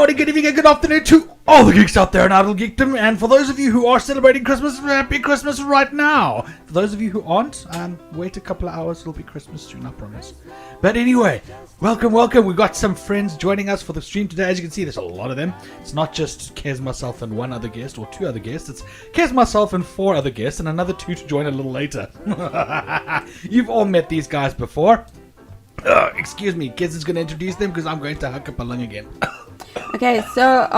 morning, good evening, and good afternoon to all the geeks out there in Untitled Geekdom. And for those of you who are celebrating Christmas, happy Christmas right now. For those of you who aren't, wait a couple of hours, it'll be Christmas soon, I promise. But anyway, welcome. We've got some friends joining us for the stream today. As you can see, there's a lot of them. It's not just Kez, myself, and one other guest, or two other guests. It's Kez, myself, and four other guests, and another two to join a little later. You've all met these guys before. Excuse me, Kez is going to introduce them because I'm going to huck up a lung again. Okay, so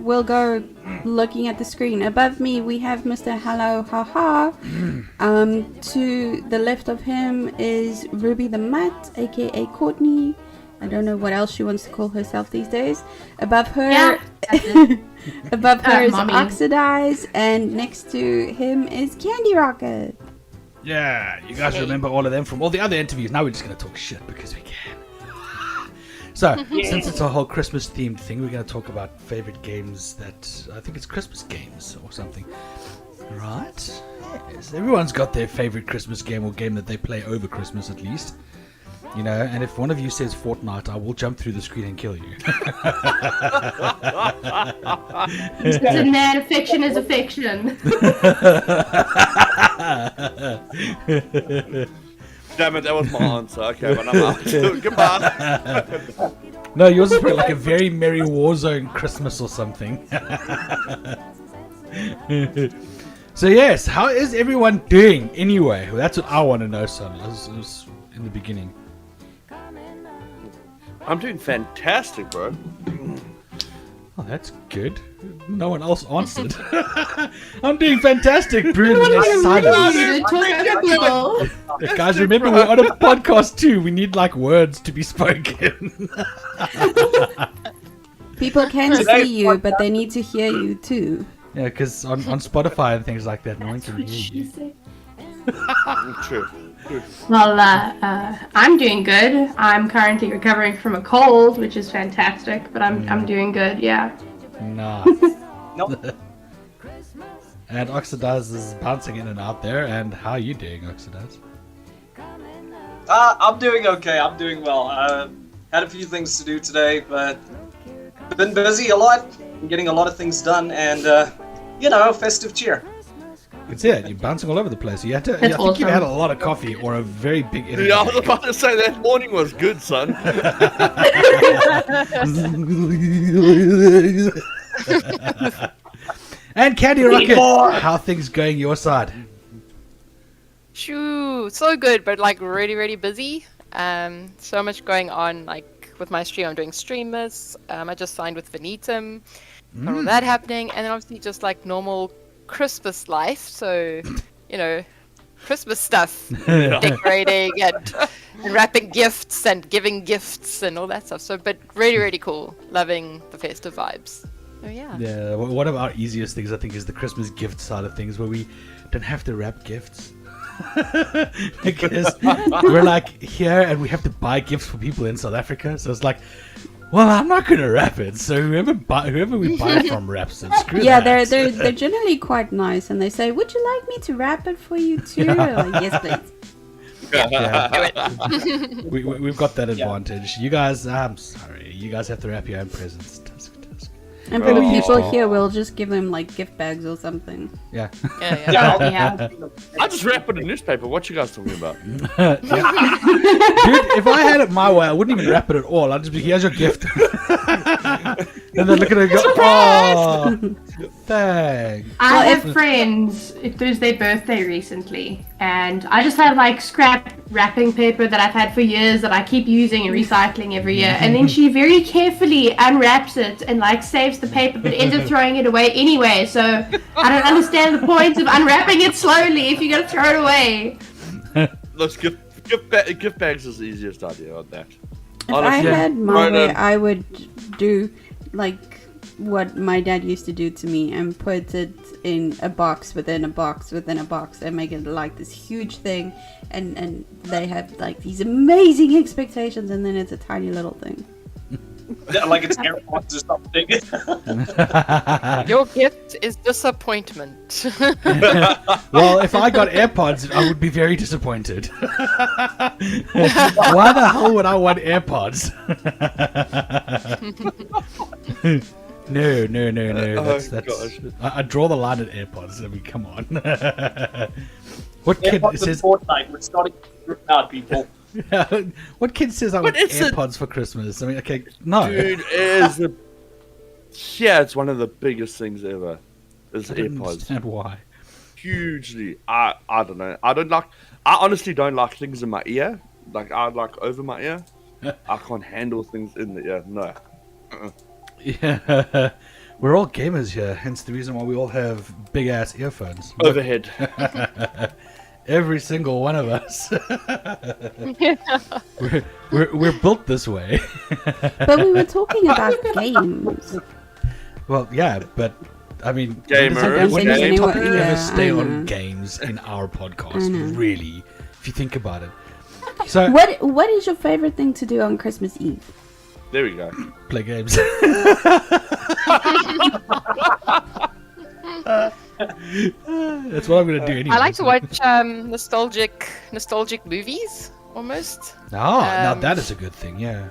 we'll go looking at the screen. Above me, we have Mr. Hello Haha. To the left of him is RubyTheMutt, aka Courtney. I don't know what else she wants to call herself these days. Above her, above her is Mommy. Oxydize, and next to him is Candy Rocket. Yeah, you guys remember all of them from all the other interviews. Now we're just going to talk shit because we can. So, since it's a whole Christmas-themed thing, we're going to talk about favorite games that... I think it's Christmas games or something. Right? Yes, everyone's got their favorite Christmas game or game that they play over Christmas at least. You know, and if one of you says Fortnite, I will jump through the screen and kill you. Listen, man, fiction is a fiction. Damn it, that was my answer. Okay, but I'm out. Goodbye. No, yours is probably like a very merry Warzone Christmas or something. So yes, how is everyone doing anyway? Well, that's what I want to know, son. It was in the beginning. I'm doing fantastic, bro. Oh, that's good. No one else answered. I'm doing fantastic, Bruce. Guys, remember we're on a podcast too. We need like words to be spoken. People can see you, but they need to hear you too. Yeah, because on Spotify and things like that, no one can hear you. True. Well, I'm doing good. I'm currently recovering from a cold, which is fantastic, but I'm doing good, yeah. Nice. Nope. And Oxydize is bouncing in and out there. And how are you doing, Oxydize? I'm doing okay. I'm doing well. Had a few things to do today, but been busy a lot, getting a lot of things done, and festive cheer. It's it. You're bouncing all over the place. You had to. I think awesome. you've had a lot of coffee or a very big energy. Yeah, I was about to say that morning was good, son. And Candy Rocket, how are things going your side? Shoo, so good, but like really, really busy. So much going on. Like with my stream, I'm doing streamers. I just signed with Venetum. Got all that happening, and then obviously just like normal Christmas life. So, Christmas stuff, decorating and wrapping gifts and giving gifts and all that stuff. So, but really, really cool. Loving the festive vibes. Oh yeah. Yeah, one of our easiest things I think is the Christmas gift side of things, where we don't have to wrap gifts. Because we're like here and we have to buy gifts for people in South Africa, so it's like, well, I'm not gonna wrap it. So whoever we buy it from wraps it. Screw Yeah, that. they're generally quite nice, and they say, "Would you like me to wrap it for you too?" Like, yes, please. Yeah. We've got that advantage. You guys, I'm sorry, you guys have to wrap your own presents. Tusk. And for the Oh. people here, we'll just give them like gift bags or something. Yeah. Yeah. I just wrap it in newspaper. What you guys talking about? Yeah. Dude, if I had it my way, I wouldn't even wrap it at all. I'd just be, here's your gift. And then look at it and go, oh, thanks. I have friends, it was their birthday recently, and I just have like scrap wrapping paper that I've had for years that I keep using and recycling every year, and then she very carefully unwraps it and like saves the paper but ends up throwing it away anyway, so I don't understand the point of unwrapping it slowly if you're gonna throw it away. Let's gift bags is the easiest idea on that. If I had my way, I would do like what my dad used to do to me and put it in a box within a box within a box and make it like this huge thing, and they have like these amazing expectations, and then it's a tiny little thing. Yeah, like it's AirPods or something. Your gift is disappointment. Well, if I got AirPods, I would be very disappointed. Why the hell would I want AirPods? No. That's gosh. I draw the line at AirPods. I mean, come on. What kid AirPods says? and Fortnite. We're starting to group out, people. What kid says I want it's AirPods for Christmas? I mean, okay, no. Dude, it's one of the biggest things ever. Is I don't AirPods. understand why. Hugely. I don't know. I honestly don't like things in my ear. Like I like over my ear. I can't handle things in the ear. No. Yeah, we're all gamers here, hence the reason why we all have big ass earphones. Overhead. Every single one of us. We're built this way. But we were talking about games. Well, yeah, but I mean, Gamers, when does the games. topic Yeah, ever stay I know. on games in our podcast? I know. Really, if you think about it. So What is your favorite thing to do on Christmas Eve? There we go. play games. That's what I'm gonna do anyway. I like to watch nostalgic movies almost. Now Um, that is a good thing. Yeah.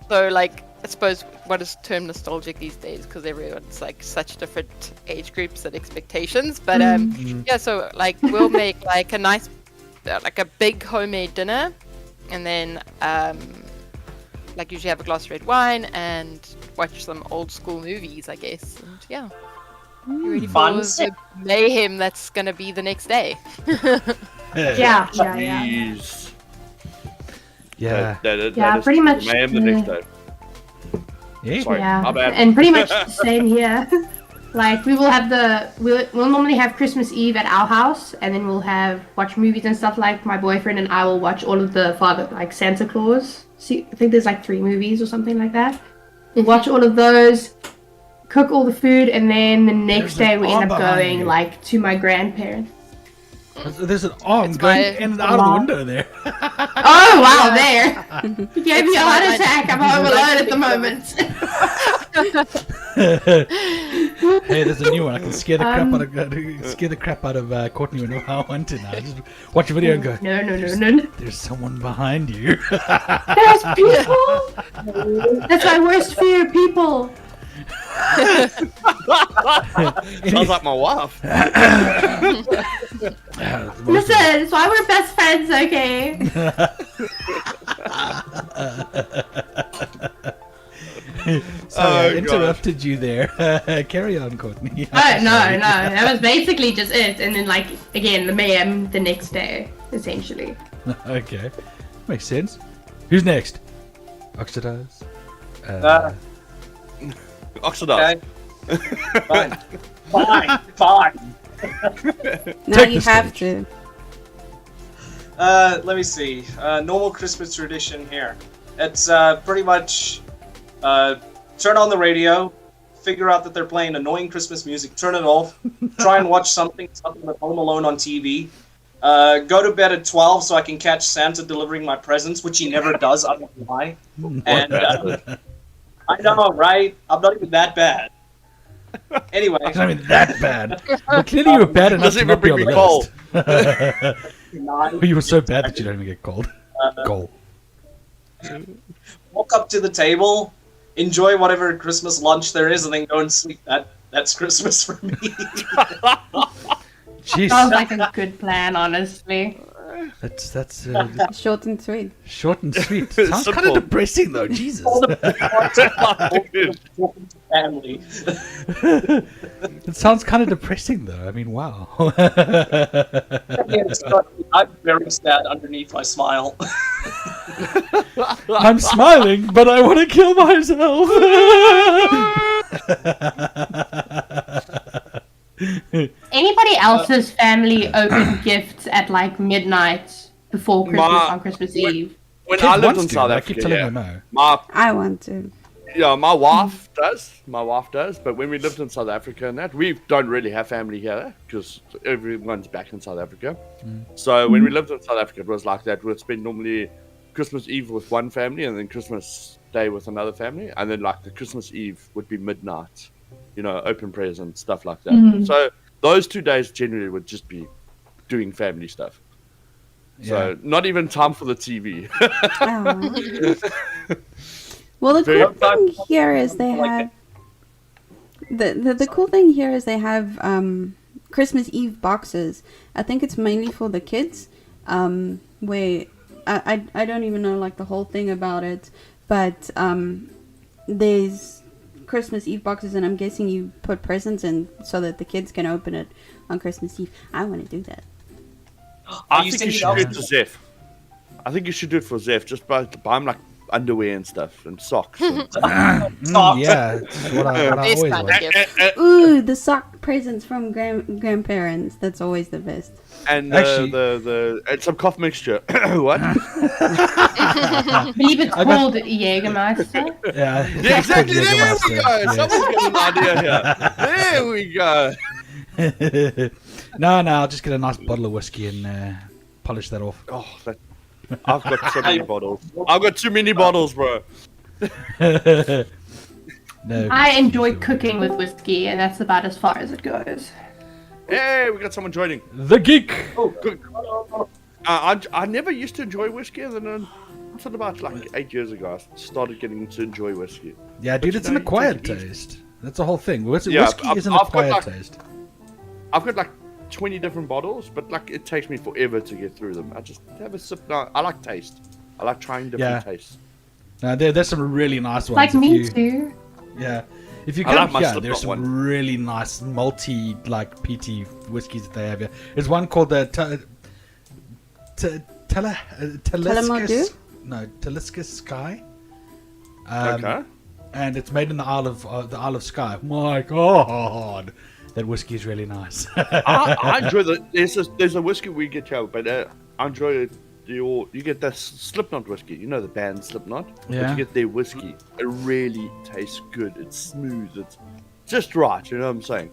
So like I suppose what is termed nostalgic these days because everyone's like such different age groups and expectations. But yeah, so like we'll make like a nice like a big homemade dinner, and then like usually have a glass of red wine and watch some old school movies, I guess. And yeah, you ready for Fun. the mayhem that's gonna be the next day? Yeah. Jeez. Yeah. That Yeah, is pretty much, mayhem the next day. Yeah. Sorry, Yeah, my bad. and pretty much the same here. Like we will have we'll normally have Christmas Eve at our house, and then we'll watch movies and stuff. Like my boyfriend and I will watch all of the Santa Claus. See, I think there's like 3 movies or something like that. We'll watch all of those, cook all the food, and then the next There's day an we arm end up behind going you. like to my grandparents. There's an arm It's going my- in and out of the window there. Oh wow, there! You gave me a heart my- attack. I'm home alone at the moment. Hey, there's a new one. I can scare the crap out of Courtney whenever I want to now. Just watch a video and go, No. there's someone behind you. There's people. That's my worst fear, people. Sounds like my wife. Listen, that's why we're best friends, okay? Sorry, I Oh, interrupted you there. Carry on, Courtney. Oh, no. That was basically just it. And then, like, again, the mayhem the next day, essentially. Okay, makes sense. Who's next? Oxydize. Oxydize. Okay. Fine. Now Take you the have stage. to. Let me see. Normal Christmas tradition here. It's pretty much turn on the radio, figure out that they're playing annoying Christmas music, turn it off, try and watch something with Home Alone on TV. Go to bed at 12 so I can catch Santa delivering my presents, which he never does. I don't know why. And I know, right? I'm not even that bad. Anyway, It's not even that bad. Well, clearly you were bad enough Doesn't to even not be on bring the me cold. list. You were so bad that you don't even get cold. Goal. walk up to the table, enjoy whatever Christmas lunch there is, and then go and sleep. That's Christmas for me. Jeez, Sounds like a good plan, honestly. that's Short and sweet. short and sweet. Sounds kind Simple. of depressing though. Jesus, Family. it sounds kind of depressing though. I mean, wow. I'm very sad underneath my smile. I'm smiling, but I want to kill myself. Anybody else's family open gifts at like midnight before Christmas on Christmas Eve? When Kid I lived wants in to, South but I keep Africa, telling yeah. her no. I want to. My wife does. My wife does. But when we lived in South Africa and that, we don't really have family here because everyone's back in South Africa. So when we lived in South Africa, it was like that. We'd spend normally Christmas Eve with one family, and then Christmas Day with another family, and then like the Christmas Eve would be midnight, open prayers and stuff like that. So those 2 days generally would just be doing family stuff. So not even time for the TV. Well, the cool thing here is they have the cool thing here is they have Christmas Eve boxes. I think it's mainly for the kids. Where I don't even know like the whole thing about it, but there's Christmas Eve boxes, and I'm guessing you put presents in so that the kids can open it on Christmas Eve. I want to do that. I think you should do it to Zeph. I think you should do it for Zeph. Just buy him like underwear and stuff and socks. And yeah, that's what I always want. Ooh, the sock presents from grandparents. That's always the best. And and some cough mixture. What? I believe it's called Jägermeister. Yeah, exactly. There we go. Someone's got an idea here. There we go. No, I'll just get a nice bottle of whiskey and polish that off. Oh, I've got so many bottles. I've got too many bottles, bro. No, I enjoy cooking with whiskey, and that's about as far as it goes. Hey, we got someone joining. The Geek! Oh, good. I never used to enjoy whiskey, and then until about like 8 years ago, I started getting to enjoy whiskey. Yeah, dude, it's an acquired taste. That's the whole thing. Whiskey is an I've acquired taste. I've got like 20 different bottles, but like it takes me forever to get through them. I just have a sip now. I like taste. I like trying different tastes. There's some really nice ones. Like me too. Yeah. If you come here, there's some really nice multi PT whiskeys that they have here. There's one called the Talisker Sky. Okay. And it's made in the Isle of Skye. My God. That whiskey is really nice. I enjoy there's a whiskey we get here, but I enjoy you get the Slipknot whiskey. You know the band Slipknot? Yeah. But you get their whiskey. It really tastes good. It's smooth. It's just right. You know what I'm saying?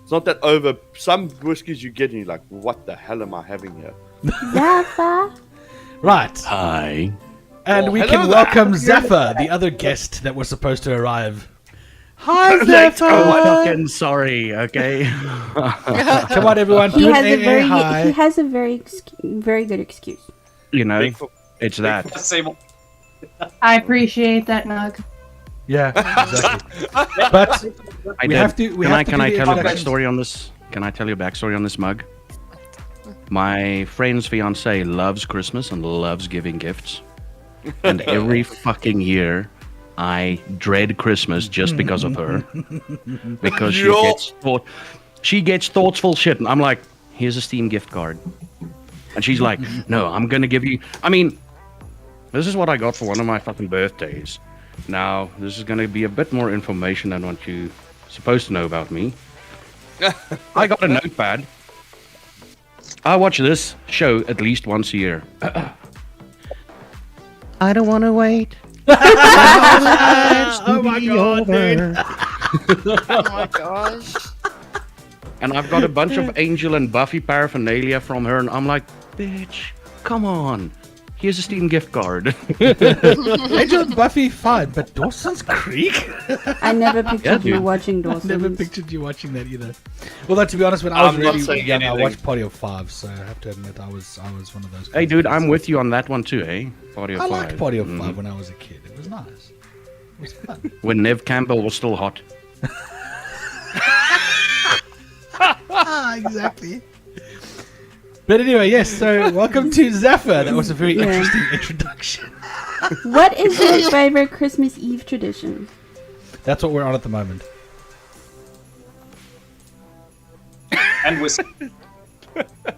It's not that over. Some whiskeys you get and you're like, what the hell am I having here? Zephyr. Right. Hi. And we can welcome Zephyr, the other guest that was supposed to arrive. Hi, Zephyr! Oh, fucking sorry, okay? Come on, everyone. He has a very good excuse. You know, it's that. I appreciate that, Nug. Yeah, exactly. But we have to. Can I tell a backstory on this? Can I tell you a backstory on this mug? My friend's fiance loves Christmas and loves giving gifts, and every fucking year I dread Christmas just because of her, because she gets thoughtful shit, and I'm like, here's a Steam gift card, and she's like, no, I'm gonna give you. I mean, this is what I got for one of my fucking birthdays. Now, this is gonna be a bit more information than what you're supposed to know about me. I got a notepad. I watch this show at least once a year. I don't want to wait. Oh my God, dude. Oh my gosh. And I've got a bunch of Angel and Buffy paraphernalia from her, and I'm like, bitch, come on. Here's a Steam gift card. Angel and Buffy, fine, but Dawson's Creek? I never pictured you watching Dawson's. I never pictured you watching that either. Well, to be honest, when I was really young, I watched Party of Five, so I have to admit I was one of those guys. Hey, dude, I'm with you on that one too, eh? Party of Five. I liked Party of Five when I was a kid. It was nice. It was fun. When Nev Campbell was still hot. Exactly. But anyway, yes, so welcome to Zephyr. That was a very interesting introduction. What is your favorite Christmas Eve tradition? That's what we're on at the moment. And whiskey.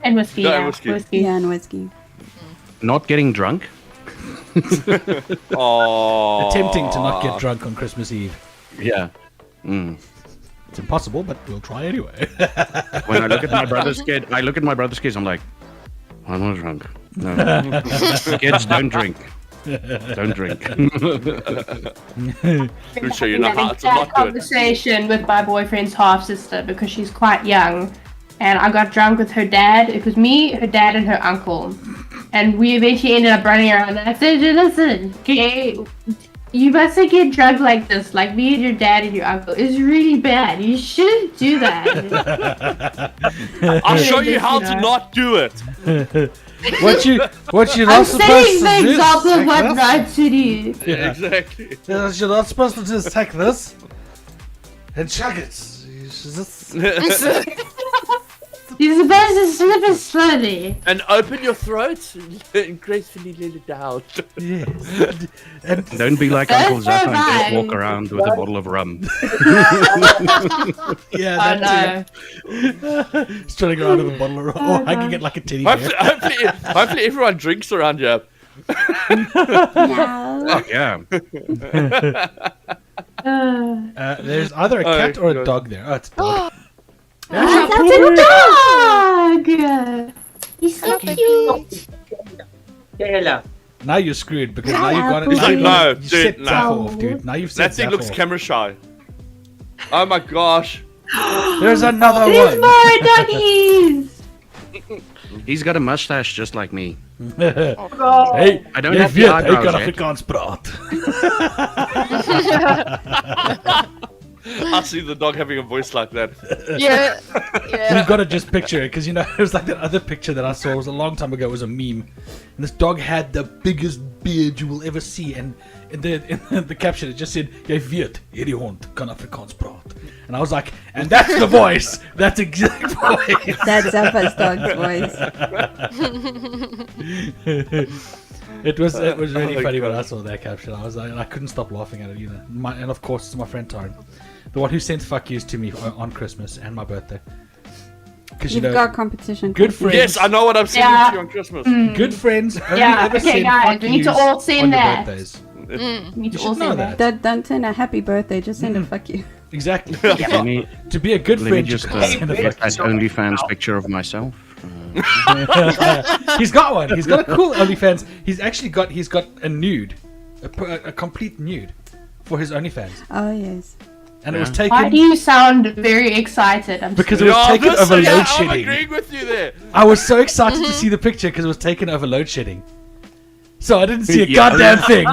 And whiskey, No, yeah. whiskey. Yeah, and whiskey. Not getting drunk. Oh. Attempting to not get drunk on Christmas Eve. Yeah. Mm. It's impossible, but we'll try anyway. When I look at my brother's kids, I'm like, I'm not drunk. No. Kids, don't drink. Don't drink. Pretty sure you know how to that not do it. conversation with my boyfriend's half sister because she's quite young, and I got drunk with her dad. It was me, her dad, and her uncle. And we eventually ended up running around. And I said, listen, okay, you mustn't get drunk like this, like me and your dad and your uncle. It's really bad. You shouldn't do that. I'll show you how to not do it. What you not I'm supposed setting to the do? example of Take what this. not to do. Yeah. Exactly. Yes, you're not supposed to just take this and chug it. You should just... You're supposed to slip it slowly. And open your throat and gracefully let it out. Yes. And Don't be like That's Uncle Zappa and just fine. walk around with a bottle of rum. yeah, I that know. too. Strutting around with a bottle of rum. Or hugging it like a teddy bear. Hopefully everyone drinks around here. No. Yeah. There's either a cat or a God. dog there. Oh, it's a dog. That's a dog! He's so cute. Yeah. Now you're screwed because now you've got it. He's Now like, you no, you set dude, Zappa no. off, dude. Now you've set That thing Zappa looks off. camera shy. Oh my gosh. There's another There's one. more doggies! He's got a mustache just like me. Hey, I don't jy have the weet, hy eyebrows kan yet. Afrikaans praat. I see the dog having a voice like that. Yeah. Yeah. You've got to just picture it because you know it was like that other picture that I saw. It was a long time ago. It was a meme, and this dog had the biggest beard you will ever see. And in the caption it just said, "Jy weet, hierdie hond kan Afrikaans praat." And I was like, and that's the voice. That's exact voice. That's Zappa's dog's voice. It was really Oh my funny when God. I saw that caption. I was like, I couldn't stop laughing at it either. And of course, it's my friend Tyrone, the one who sent fuck yous to me on Christmas and my birthday. Because you You've know, got competition. good friends. Yes, I know what I'm sending Yeah. to you on Christmas. Good friends only Yeah, ever okay, send guys, fuck we need to yous all send on your that. birthdays. We need You to all should know say that. that. Don't send a happy birthday, just send a fuck you. Exactly. Let me, To be a good let me friend, you just gotta send a get fuck that OnlyFans picture of myself. you. He's got one. He's got a cool OnlyFans. He's got a nude, a complete nude, for his OnlyFans, Oh yes. and it was Yeah. Why do taken you sound very excited? I'm because it was taken over load I'm shedding. agreeing with you there. I was so excited to see the picture because it was taken over load shedding. So I didn't see a Yeah. goddamn thing.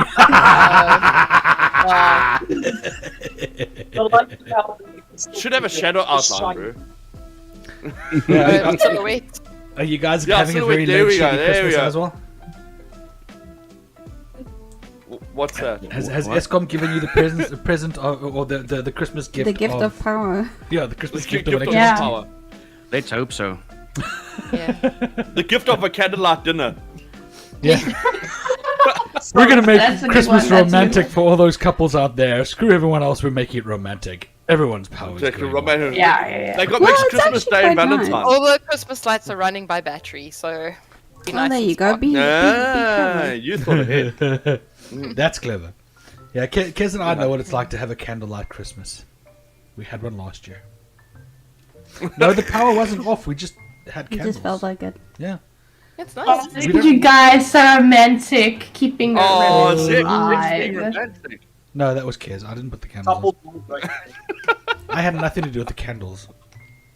Should have a shadow outline, bro. Yeah, Silhouette. are you guys Yeah, having a silhouette, very there load we go, shedding there we Christmas go. as well? What's that? Has What? ESCOM given you the present or the Christmas gift? The gift of power. Yeah, the Christmas The gift gift of of Yeah. power. Let's hope so. Yeah. The gift of a candlelight dinner. Yeah. We're gonna make That's a good Christmas one, that's a good romantic one. for all those couples out there. Screw everyone else. We're making it romantic. Everyone's power. is Exactly, going romantic. Yeah. They got Well, next it's Christmas actually Day and quite nice. Valentine's. All the Christmas lights are running by battery, so be Oh, nice there and you go. smart. Be Ah, clever. you thought ahead. on. That's clever. Yeah, Kez and I know what it's like to have a candlelight Christmas. We had one last year. No, the power wasn't off. We just had It candles. just felt like it. Yeah. It's Oh, nice. look at you guys, so romantic, keeping the Oh, romance Zach, alive. romantic. No, that was Kez. I didn't put the candles on. Couple. I had nothing to do with the candles.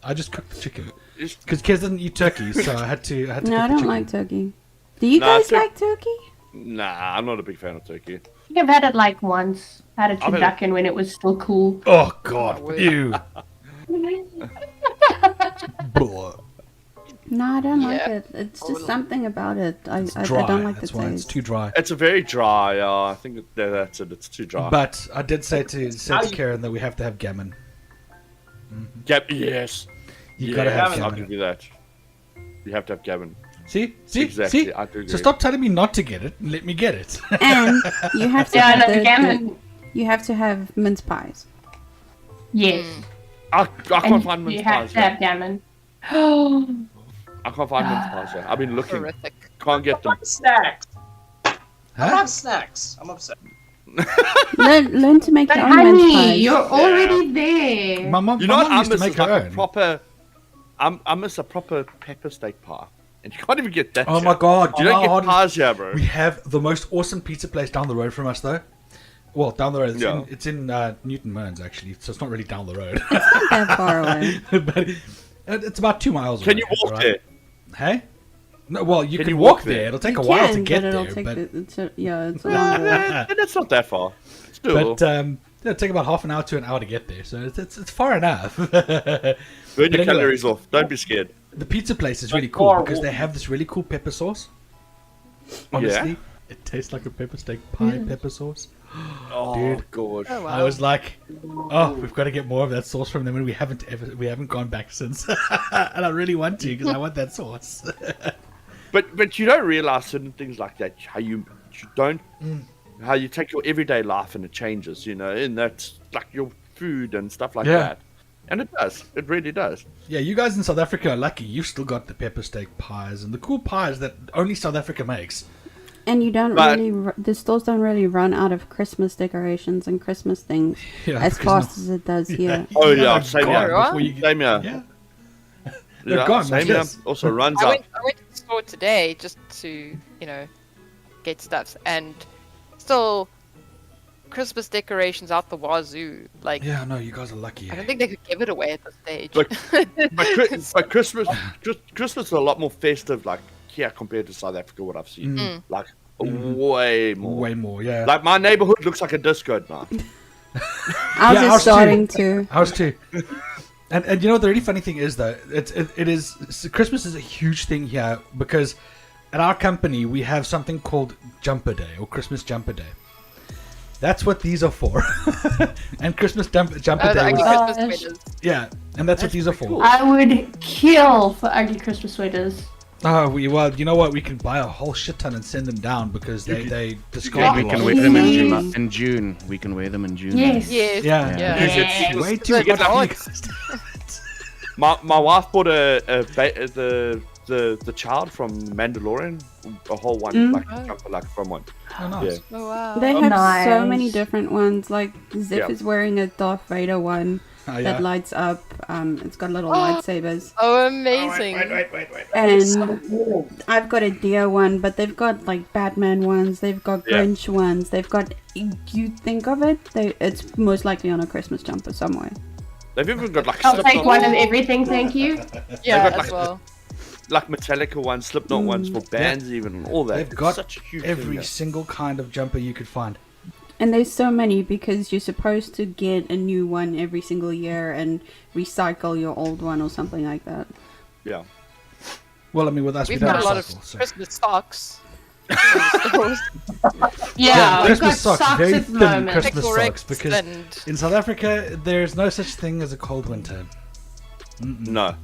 I just cooked the chicken. Just- Because Kez doesn't eat turkey, so I had to No, cook I the don't chicken. like turkey. Do you No, guys tur- like turkey? Nah, I'm not a big fan of turkey. I think I've had it like once. Had it I've had it- turducken when it was still cool. Oh, God. word. Ew. Blah. No, I don't like Yeah. it. It's just something about it. I Dry. don't like the That's why it's taste. too dry. It's a very dry. I think that's it. It's too dry. But I did say to Karen that we have to have gammon. Yes. You gotta have I'm not gammon. gonna do that. You have to have gammon. See? Exactly, See? I do agree. So stop telling me not to get it and let me get it. And you have to Yeah, have no, the gammon. you have to have mince pies. Yes. I can't And find mince you have pies. to have gammon. Oh, I can't find mince pies. I've been looking. Horrific. Can't get them. Snacks. I Huh? have snacks. I'm upset. Learn to make but your own mince honey, pies. you're already there. My mom, You my know what? mom I used to miss make is her like a own. proper. I miss a proper pepper steak pie, and you can't even get that. Oh here. my God. You know don't how get hard pies here, bro. We have the most awesome pizza place down the road from us, though. Well, down the road. It's Yeah. in Newton Mearns, actually, so it's not really down the road. That far away. But it's about 2 miles away. Can you walk right? there? Hey? No, well, you Can can you walk walk there. there? It'll take You a while can, to get but it'll there, take but it's a long walk. That's not that far. It's doable. it'll take about half an hour to an hour to get there, so it's far enough. Burn but your anyway. calories off. Don't be scared. The pizza place is really cool because they have this really cool pepper sauce. Honestly, it tastes like a pepper steak pie pepper sauce. Oh, Dude. God. Oh, I wow. was like, oh, we've got to get more of that sauce from them, and we haven't gone back since. And I really want to because I want that sauce. But you don't realize certain things like that. How you don't, how you take your everyday life and it changes. And that's like your food and stuff like Yeah. that. And it does. It really does. Yeah, you guys in South Africa are lucky. You've still got the pepper steak pies and the cool pies that only South Africa makes. And you don't But- the stores don't really run out of Christmas decorations and Christmas things Yeah, as because fast as it does here. Oh, They're yeah, same gone here. before you get- Same here. Yeah. They're Yeah, gone, same here. yes. Also runs I out. went to the store today just to, get stuff, and still Christmas decorations out the wazoo. Like, Yeah, no, you guys are lucky. I don't think they could give it away at this stage. But Christmas is a lot more festive, like here compared to South Africa. What I've seen, like way more. Way more, yeah. Like my neighborhood looks like a disco now. Ours Yeah, is ours too. starting to. Ours too. And you know what the really funny thing is though, it is Christmas is a huge thing here because at our company we have something called Jumper Day or Christmas Jumper Day. That's what these are for. And Christmas Jumper the Day ugly was, Gosh. Christmas sweaters. yeah, and that's what these are for. I would kill for ugly Christmas sweaters. Oh, well, you know what? We can buy a whole shit ton and send them down because they discard We a can lot. wear them in Yes. June. In June, we can wear them in June. Yes. Yes. Yeah, Yeah. because Yes. it's way too Good hot for you lord. guys. My wife bought the child from Mandalorian, a whole one like jumper like from one. Oh, nice. Yeah. Oh wow. They have so Nice. many different ones. Like Zip Yeah. is wearing a Darth Vader one Oh, yeah. that lights up. It's got little lightsabers. Oh, amazing. And I've got a deer one, but they've got like Batman ones. They've got Yeah. Grinch ones. They've got. You think of it? It's most likely on a Christmas jumper somewhere. They've even got like I'll Slipknot take one of everything, thank you. Yeah, got, as like, well. like Metallica ones, Slipknot ones for bands even and all that. They've It's got such a huge every thing, single kind of jumper you could find. And there's so many because you're supposed to get a new one every single year and recycle your old one or something like that. yeah. Well, I mean, with us, We've we don't got a lot of recycle, so. Christmas socks. in the stores. Yeah, we've got Christmas socks, very at the thin moment. Christmas Pickle socks, Ricks because and in South Africa, there's no such thing as a cold winter. No.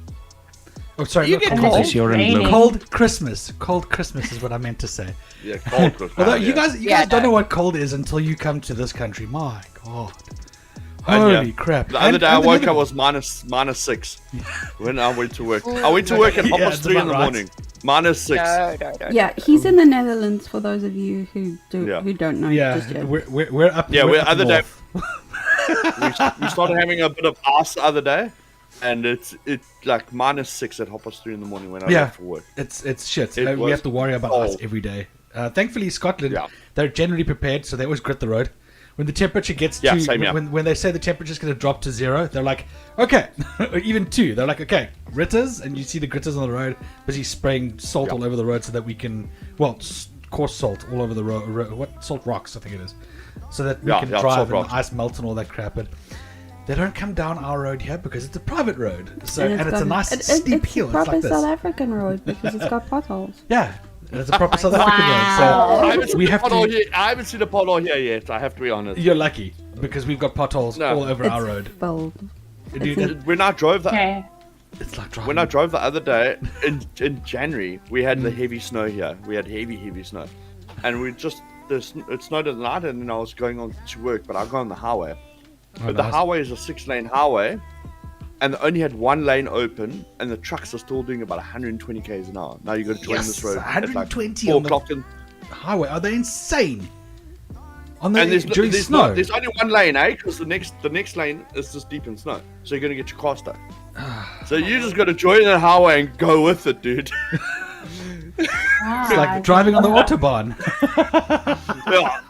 Oh, sorry, You not get cold. cold. This year in Raining. Bloom. Cold Christmas. Cold Christmas is what I meant to say. Yeah, cold Christmas. Although yeah. you guys Yeah, don't no. know what cold is until you come to this country. My God. And, yeah, Holy crap. The other And- day I and the woke up Netherlands. was minus 6 when I went to work. I went to work at Yeah, 3:30 in about the right. morning. Minus 6. no. Yeah, he's in the Netherlands for those of you who Yeah. don't know just Yeah, yet. we're up. Yeah, we're we're up other day- north. We started having a bit of ice the other day, and it's like minus 6 at 3:30 in the morning when I Yeah. left for work. It's shit. It We was have to worry about us cold. every day. Thankfully, Scotland, Yeah. they're generally prepared, so they always grit the road. When the temperature gets Yeah, to same here. when they say the temperature's going to drop to 0, they're like, okay, or even 2. They're like, okay, gritters, and you see the gritters on the road busy spraying salt Yeah. all over the road so that we can, coarse salt all over the road. What salt rocks, I think it is, so that we Yeah, can yeah, drive salt and rocks. the ice melts and all that crap. But they don't come down our road here because it's a private road, so and it's a nice steep hill. It's a It's proper like this. South African road because it's got potholes. Yeah, it's a proper South African Wow. road. So we have to. I haven't seen a pothole here yet. I have to be honest. You're lucky because we've got potholes No. all over It's our road. filled. Dude, it's When I drove the Okay. it's like driving. when I drove the other day in January, we had the heavy snow here. We had heavy snow, and we just it snowed at night, and then I was going on to work, but I go on the highway. Oh, But the nice. highway is a 6-lane highway, and they only had one lane open, and the trucks are still doing about 120 k's an hour. Now you got to join Yes, this road 120 at like 4 on the- o'clock, and highway. Are they insane? On the there's, during there's, snow. there's only one lane, eh? Because the next lane is just deep in snow, so you're gonna get your car stuck. So you just got to join the highway and go with it, dude. It's like driving on the autobahn. Yeah.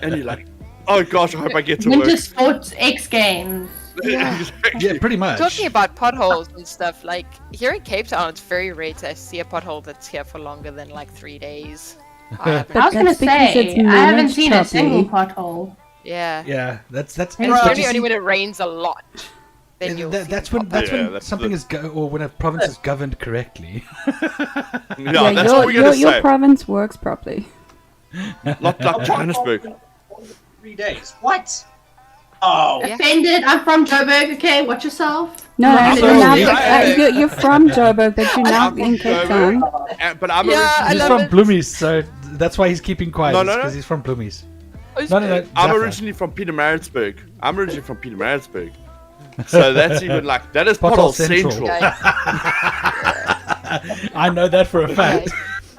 And you're like, oh gosh, I hope I get to Winter work. Sports X Games. Yeah. Exactly. Yeah, pretty much. Talking about potholes and stuff, like here in Cape Town, it's very rare to see a pothole that's here for longer than like 3 days. I was gonna That's because it's say I haven't managed seen a single properly. pothole. Yeah. Yeah, that's And but it's you only see- when it rains a lot. Then you'll see that's the when potholes. that's something the- is or when a province is governed correctly. Yeah, that's what we're gonna your say. province works properly. Not like Johannesburg. 3 days. What? Oh. Yeah. Offended. I'm from Joburg. Okay, watch yourself. No, Not you're, gonna now, do it. you're from Joburg, but you're now I'm in from Cape Joburg, Town. but I'm Yeah, originally, I He's love from it. Bloomies, so that's why he's keeping quiet. No, no, because no. he's from Bloomies. Oh, No, no, no. I'm Zaffa. originally from Pietermaritzburg. I'm originally from Pietermaritzburg. So that's even like that is Pothole Pothole Central. Central. Yeah. I know that for a fact.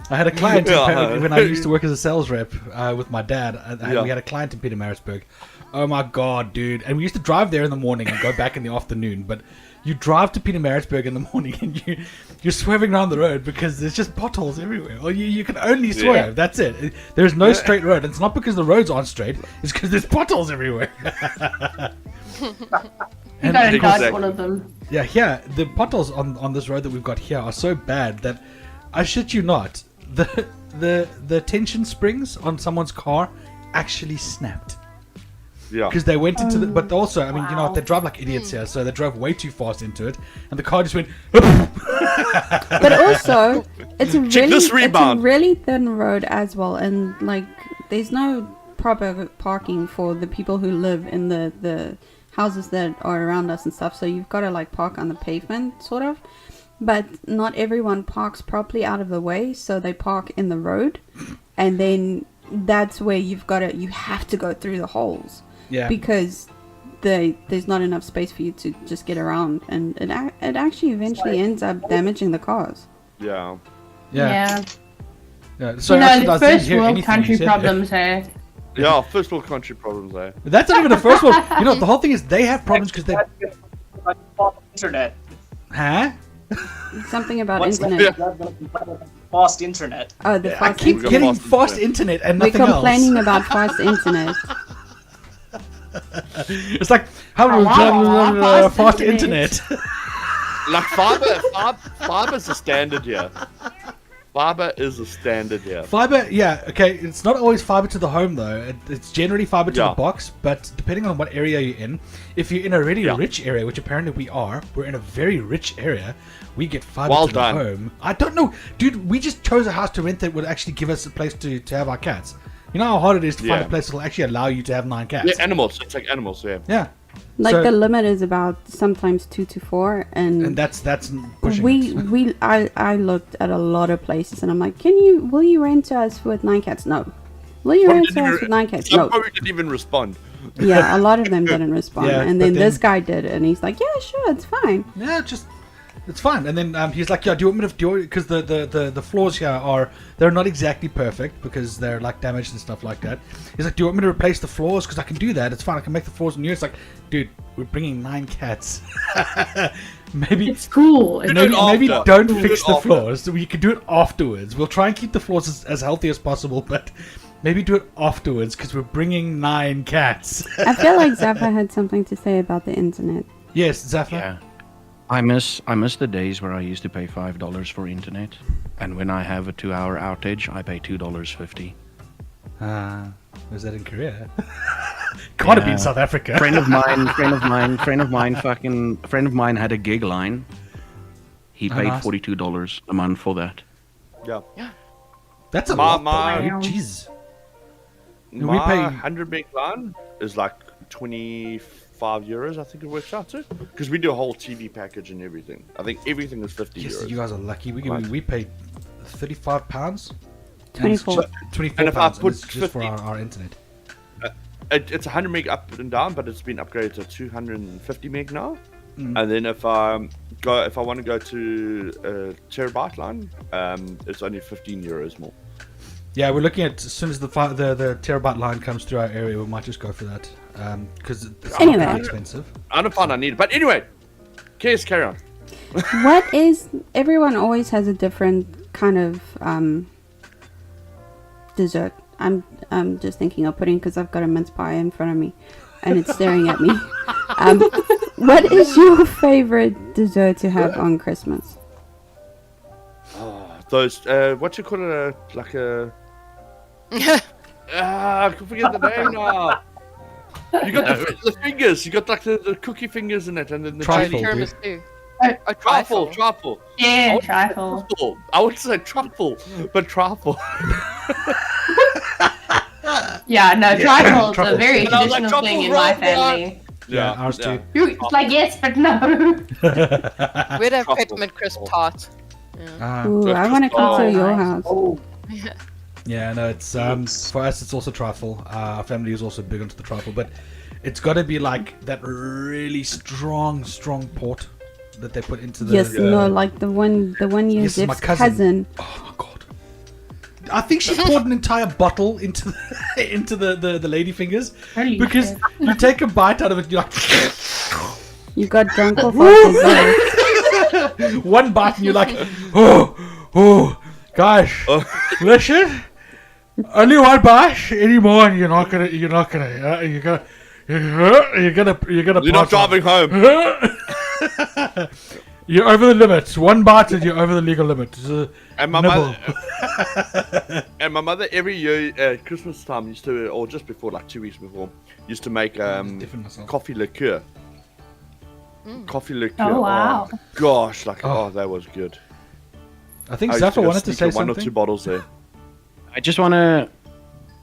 I had a client Yeah. when I used to work as a sales rep with my dad. Yeah. We had a client in Pietermaritzburg. Oh my god, dude! And we used to drive there in the morning and go back in the afternoon. But you drive to Pietermaritzburg in the morning and you're swerving around the road because there's just potholes everywhere. Or you can only swerve. Yeah. That's it. There's no straight road. It's not because the roads aren't straight. It's because there's potholes everywhere. You gotta dodge Exactly. all of them. Yeah, the potholes on this road that we've got here are so bad that I shit you not, the tension springs on someone's car actually snapped Yeah. because they went into the. But also, I mean, you know, Wow. they drive like idiots here, so they drove way too fast into it, and the car just went. But also, it's a Check this rebound. really thin road as well, and like there's no proper parking for the people who live in the houses that are around us and stuff. So you've got to like park on the pavement, sort of. But not everyone parks properly out of the way, so they park in the road, and then that's where you have to go through the holes. Yeah. Because there's not enough space for you to just get around, and it actually eventually ends up damaging the cars. Yeah. Yeah. Yeah. So You know, actually, the I didn't first hear world anything you country said. problems here. Yeah. First world country problems there. That's not even the first one. You know, the whole thing is they have problems because they. Internet. Huh? Something about What's internet. fast internet? Oh, the I fast keep got getting fast fast internet and We're nothing else. complaining about fast internet. It's like how fast internet. Like fiber's a standard here. Fiber is a standard here. Fiber, yeah, okay. It's not always fiber to the home though. It's generally fiber to Yeah. the box, but depending on what area you're in, if you're in a really Yeah. rich area, which apparently we're in a very rich area, we get fiber Well to done. the home. I don't know, dude. We just chose a house to rent that would actually give us a place to have our cats. You know how hard it is to find Yeah. a place that will actually allow you to have 9 cats. Yeah, animals. It's like animals. Yeah. Yeah. Like So- the limit is about sometimes 2 to 4, and that's pushing it. I looked at a lot of places, and I'm like, will you rent to us with 9 cats? No. Will you Probably rent didn't to us even- with 9 cats? Some No. probably didn't even respond. Yeah, a lot of them didn't respond, Yeah, and but then this then- guy did, and he's like, yeah, sure, it's fine. Yeah, it's fine. And then he's like, yeah, do you want me to do it? Because the floors here they're not exactly perfect because they're like damaged and stuff like that. He's like, do you want me to replace the floors? Because I can do that. It's fine. I can make the floors new. It's like, dude, we're bringing 9 cats. maybe It's cool. It's maybe after. don't Do fix it the after. floors. We can do it afterwards. We'll try and keep the floors as healthy as possible, but maybe do it afterwards because we're bringing 9 cats. I feel like Zappa had something to say about the internet. Yes, Zaffa. Yeah. I miss the days where I used to pay $5 for internet, and when I have a 2-hour outage, I pay $2.50. Was that in Korea? Gotta be in Yeah. South Africa. Friend of mine had a gig line. He Oh, paid nice. $42 a month for that. Yeah. That's a My- lot, my- though, dude. Jeez. We My pay- 100 meg line is like 25 euros. I think it works out to because we do a whole TV package and everything. I think everything is 50 Yes, euros. you guys are lucky. Right. We pay £35. 24. 24 And if I pounds, put it's just for 50 our internet. It's 100 meg up and down, but it's been upgraded to 250 meg now. Mm. And then if I want to go to a terabyte line, it's only 15 euros more. Yeah, we're looking at as soon as the terabyte line comes through our area, we might just go for that because it's Anyway. not really expensive. I don't find I need it, but anyway, carry on. What is... Everyone always has a different kind of dessert. I'm just thinking of pudding because I've got a mince pie in front of me and it's staring at me. What is your favorite dessert to have on Christmas? Those, what you call it, like a... I can forget the name now. You got the fingers. You got like the cookie fingers in it, and then the Trifle, jelly. Tiramisu. Oh, Trifle. Yeah, trifle. I would say truffle, but trifle. Yeah, no, trifle is a Truffle. very And I was like, traditional thing in my truffle roll, family. Yeah, ours too. It's like, yes, but no. We'd have Truffle. peppermint crisp tart. Ooh, I want to come to your house. Yeah, no, it's for us. It's also trifle. Our family is also big onto the trifle, but it's got to be like that really strong port that they put into the. Yes, no, like the one you Yes, my Zip's cousin. cousin. Oh my god! I think she poured an entire bottle into the lady fingers Holy because shit. you take a bite out of it, you're like You got drunk off of dessert. one bite, and you're like, oh, gosh, listen. Only one bite anymore, and you're gonna You're not driving home. You're over the limit. One bite and you're over the legal limit. And my Nibble. mother every year at Christmas time used to, or just before, like 2 weeks before, used to make coffee liqueur. Coffee liqueur. Oh, wow. Gosh, like that was good. I think I used to Zaffa go wanted to sneak say in one or two something. bottles there. I just want to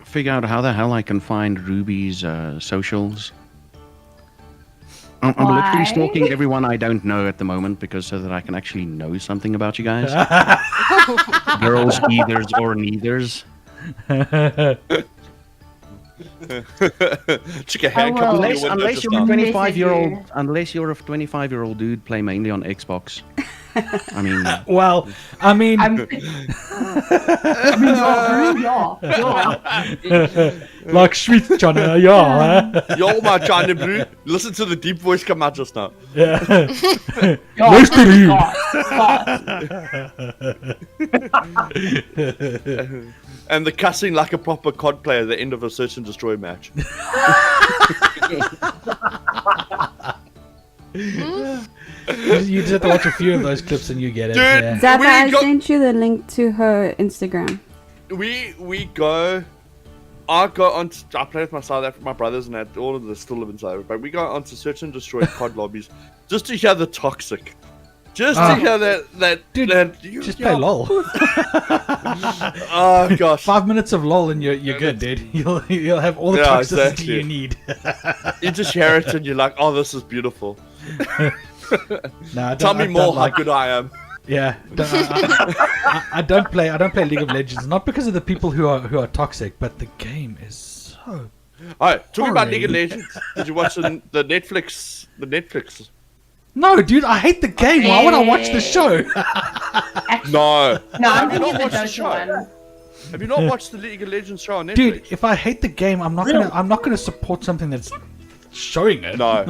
figure out how the hell I can find Ruby's socials. I'm literally Why? stalking everyone I don't know at the moment because so that I can actually know something about you guys. Girls, either's or neithers. Took a hand Oh, couple well. of your window Unless just you're a now. 25-year-old, unless you're a 25-year-old dude play mainly on Xbox. I mean, Well, I mean, like sweet Johnny, yeah. Yo, my Johnny Brew. Listen to the deep voice come out just now. Yeah. Nice to meet you. And the cussing like a proper COD player at the end of a search and destroy match. You just have to watch a few of those clips and you get it. Dude. Yeah. Zaffa, We I got- sent you the link to her Instagram. I go on. I play with my brothers and that. All of them still live in South Africa. But we go on to search and destroy COD lobbies just to hear the toxic. Just to hear that. Dude, just play LOL. Oh gosh. 5 minutes of LOL and you're good, dude. You'll have all the Yeah, toxicity exactly. you need. You just hear it and you're like, oh, this is beautiful. No, Tell me more how good I am. Yeah, I don't play League of Legends, not because of the people who are toxic, but the game is so. Alright, talking about Sorry. League of Legends. Did you watch the Netflix? The Netflix? No, dude, I hate the game. Why would I watch the show? No. No, I'm Have you thinking not the watched the Dota show? one. Have you not watched the League of Legends show on Netflix? Dude, if I hate the game, I'm not gonna support something that's showing it. No,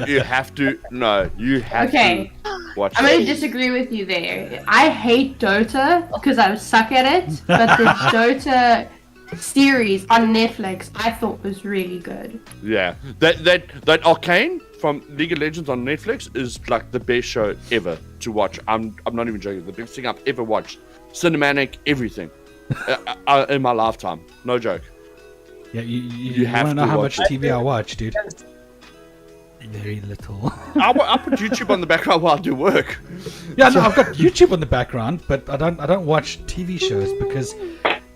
you have to. No, you have Okay. to watch I'm going to it. disagree with you there. I hate Dota because I suck at it, but the Dota series on Netflix I thought was really good. Yeah, that Arcane from League of Legends on Netflix is like the best show ever to watch. I'm not even joking. The best thing I've ever watched, cinematic, everything, in my lifetime. No joke. Yeah, you have want to know to how watch much TV I watch, dude? Very little. I put YouTube on the background while I do work. Yeah, no, I've got YouTube on the background, but I don't watch TV shows because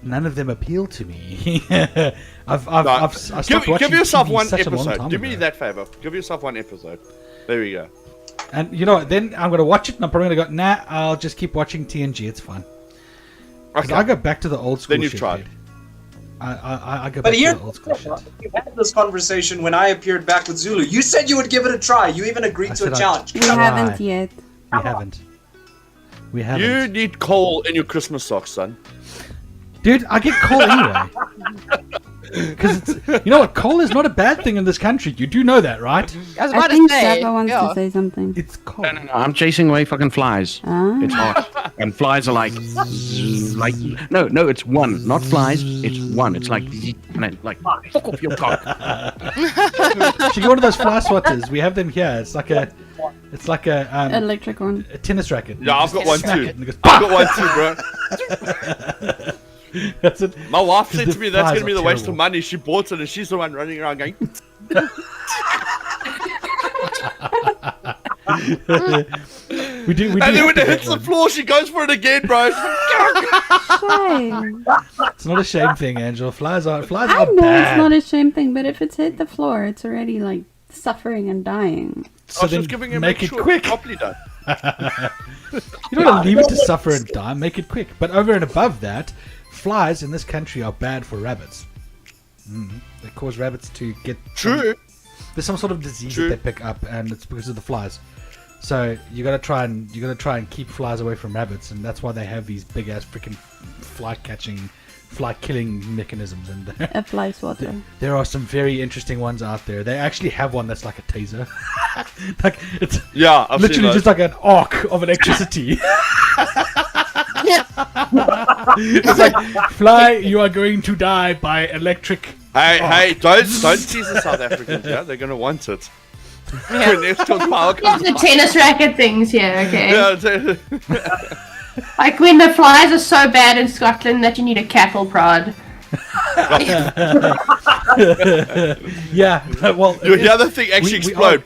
none of them appeal to me. I stopped watching Give yourself TV one such a long episode. time Do me ago. that favor. Give yourself one episode. There we go. And you know what? Then I'm gonna watch it, and I'm probably gonna go. Nah, I'll just keep watching TNG. It's fine. 'Cause Okay. I go back to the old school. Then you've shit, tried. dude. I go But back here, to the old school shit. we had this conversation when I appeared back with Zulu. You said you would give it a try. You even agreed I to a said challenge. We Try. haven't yet. We haven't. We haven't. You need coal in your Christmas socks, son. Dude, I get coal anyway. Because you know what, coal is not a bad thing in this country. You do know that, right? I was I about think to say. Zappa wants yeah. to say something. It's coal. No, I'm chasing away fucking flies. Ah. It's hot. And flies are like no, it's one, not flies. It's one. It's like and then like fuck off your cock. Should get one of those fly swatters. We have them here. It's like a Electric one. a tennis racket. Yeah, I've got one Smack too. it and it goes, I've got one too, bro. That's it. My wife said The to me that's flies gonna be are the waste of terrible. money. She bought it and she's the one running around going. We do. And then when it hits the floor, she goes for it again, bro. Shame. It's not a shame thing, Angela. Flies I are know bad. it's not a shame thing, but if it's hit the floor, it's already like suffering and dying. So I was then just giving him make it sure quick. Properly done. You don't want to leave it to suffer and die. Make it quick. But over and above that, flies in this country are bad for rabbits. They cause rabbits to get True. There's some sort of disease True. that they pick up, and it's because of the flies. So you gotta try and keep flies away from rabbits, and that's why they have these big ass freaking fly killing mechanisms. And A fly swatter. there are some very interesting ones out there. They actually have one that's like a taser, like it's Yeah, I've seen literally those. just like an arc of electricity. It's like, fly, you are going to die by electric. Hey, don't tease the South Africans. Yeah, they're gonna want it. When Eskom's power comes The tennis racket things here, okay? Yeah, Like when the flies are so bad in Scotland that you need a cattle prod. Yeah, well, you hear the thing actually we explode.